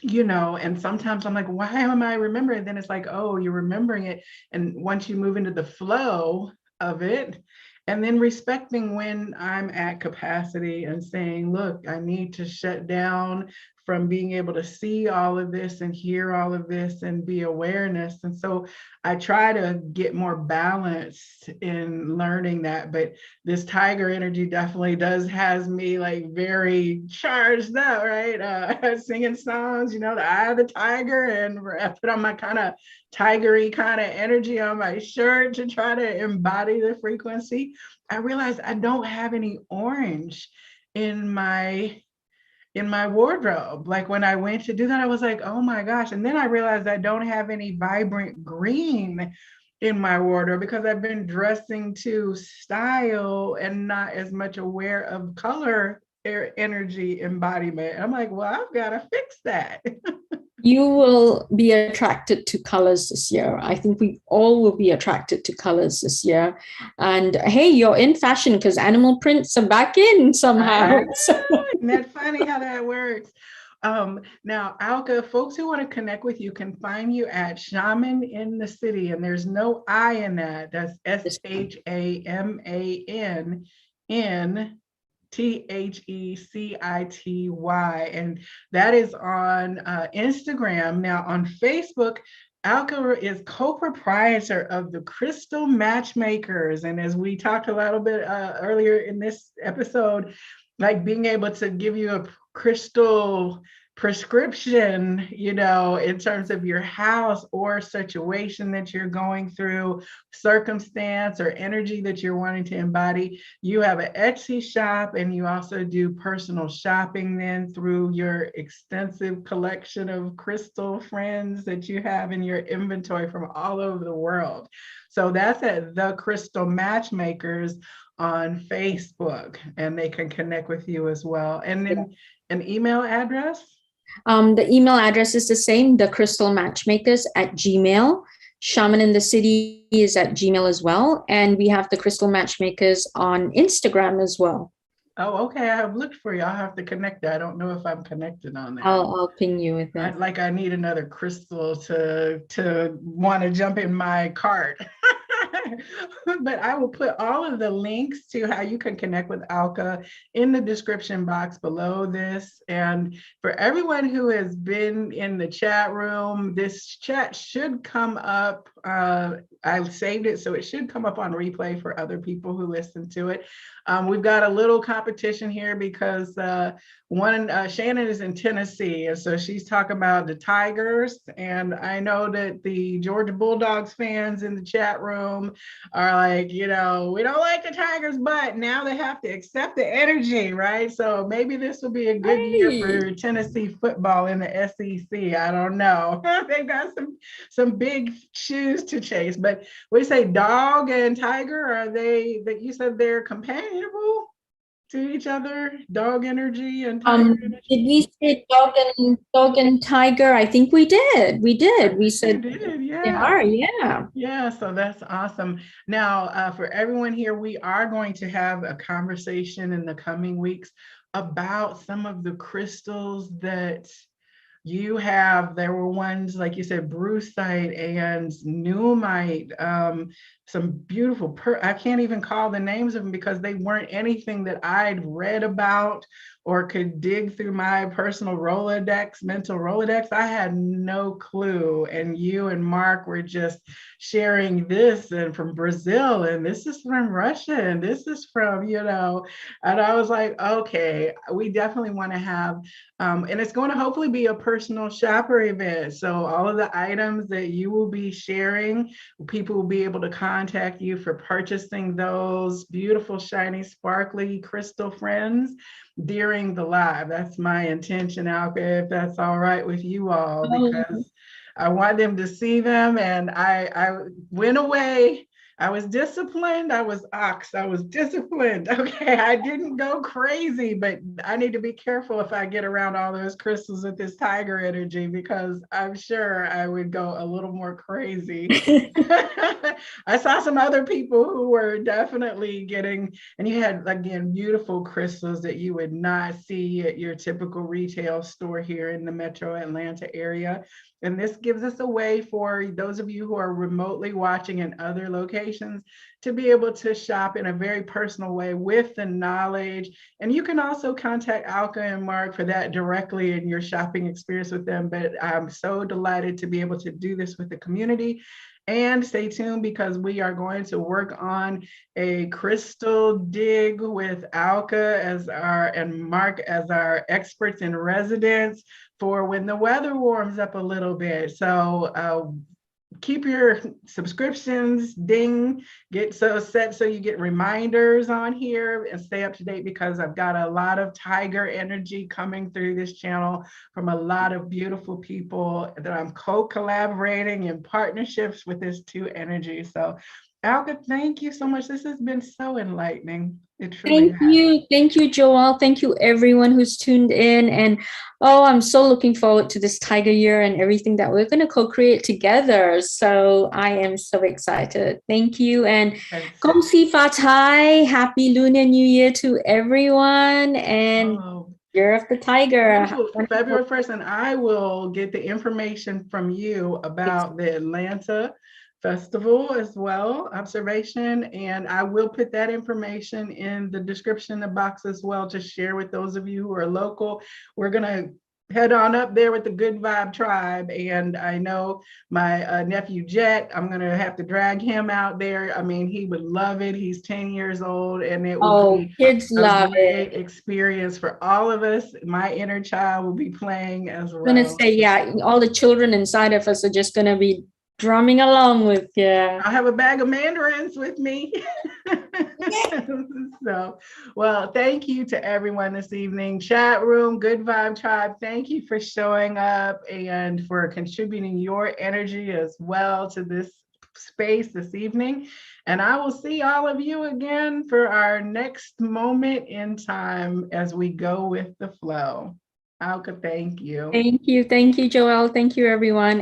and sometimes I'm like, why am I remembering? Then it's like, oh, you're remembering it. And once you move into the flow of it, and then respecting when I'm at capacity and saying, look, I need to shut down from being able to see all of this and hear all of this and be awareness. And so I try to get more balanced in learning that. But this tiger energy definitely has me like very charged up, right? Singing songs, the eye of the tiger, and I put on my kind of tigery kind of energy on my shirt to try to embody the frequency. I realized I don't have any orange in my wardrobe. Like when I went to do that, I was like, oh my gosh. And then I realized I don't have any vibrant green in my wardrobe because I've been dressing to style and not as much aware of color energy embodiment. I'm like, well, I've got to fix that. You will be attracted to colors this year. I think we all will be attracted to colors this year. And hey, you're in fashion because animal prints are back in somehow. Isn't that funny how that works? Now, Alka, folks who want to connect with you can find you at Shaman in the City, and there's no I in that. That's ShamanThecity, and that is on Instagram. Now, on Facebook, Alka is co-proprietor of the Crystal Matchmakers, and as we talked a little bit earlier in this episode, like being able to give you a crystal prescription, in terms of your house or situation that you're going through, circumstance or energy that you're wanting to embody. You have an Etsy shop, and you also do personal shopping then through your extensive collection of crystal friends that you have in your inventory from all over the world. So that's at the Crystal Matchmakers on Facebook, and they can connect with you as well. And then an email address? The email address is the same, the Crystal Matchmakers at Gmail. Shaman in the City is at Gmail as well. And we have the Crystal Matchmakers on Instagram as well. Oh, okay. I have looked for you. I'll have to connect that. I don't know if I'm connected on that. I'll ping you with that. I need another crystal to want to jump in my cart. But I will put all of the links to how you can connect with Alka in the description box below this. And for everyone who has been in the chat room, this chat should come up. I saved it, so it should come up on replay for other people who listen to it. We've got a little competition here because Shannon is in Tennessee, and so she's talking about the Tigers. And I know that the Georgia Bulldogs fans in the chat room are like, we don't like the Tigers, but now they have to accept the energy, right? So maybe this will be a good year for Tennessee football in the SEC. I don't know. They've got some big shoes to chase. But we say dog and tiger, are they that you said they're companionable to each other? Dog energy and tiger energy? Did we say dog and tiger? I think we did. We said you did, yeah. They are, yeah. Yeah, so that's awesome. Now, for everyone here, we are going to have a conversation in the coming weeks about some of the crystals that you have. There were ones, like you said, brucite and pneumite, some beautiful, I can't even call the names of them because they weren't anything that I'd read about or could dig through my personal Rolodex, mental Rolodex. I had no clue. And you and Mark were just sharing this, and from Brazil, and this is from Russia, and this is from, and I was like, okay, we definitely want to have, and it's going to hopefully be a personal shopper event. So all of the items that you will be sharing, people will be able to contact you for purchasing those beautiful, shiny, sparkly crystal friends during the live. That's my intention, Alka, if that's all right with you all, because I want them to see them. And I went away. I was disciplined. I was disciplined. Okay. I didn't go crazy, but I need to be careful if I get around all those crystals with this tiger energy, because I'm sure I would go a little more crazy. I saw some other people who were definitely getting, and you had, again, beautiful crystals that you would not see at your typical retail store here in the metro Atlanta area. And this gives us a way for those of you who are remotely watching in other locations to be able to shop in a very personal way with the knowledge. And you can also contact Alka and Mark for that directly in your shopping experience with them. But I'm so delighted to be able to do this with the community. And stay tuned, because we are going to work on a crystal dig with Alka and Mark as our experts in residence for when the weather warms up a little bit. So keep your subscriptions get so set so you get reminders on here, and stay up to date, because I've got a lot of tiger energy coming through this channel from a lot of beautiful people that I'm co-collaborating in partnerships with this two energy. So Alka, thank you so much. This has been so enlightening. It truly has. Thank you, Joelle. Thank you, everyone who's tuned in. And I'm so looking forward to this Tiger Year and everything that we're going to co-create together. So I am so excited. Thank you. And Gong Si Fa Tai. Happy Lunar New Year to everyone. And Year of the Tiger. February 1st. And I will get the information from you about the Atlanta Festival as well, observation, and I will put that information in the description box as well to share with those of you who are local. We're gonna head on up there with the Good Vibe Tribe, and I know my nephew Jet, I'm gonna have to drag him out there. I mean, he would love it. He's 10 years old, and it will be kids love great experience for all of us. My inner child will be playing as well. I'm gonna say, yeah, all the children inside of us are just gonna be drumming along with you. I have a bag of mandarins with me. So, well, thank you to everyone this evening. Chat room, Good Vibe Tribe, thank you for showing up and for contributing your energy as well to this space this evening. And I will see all of you again for our next moment in time as we go with the flow. Alka, thank you. Thank you, Joelle. Thank you, everyone.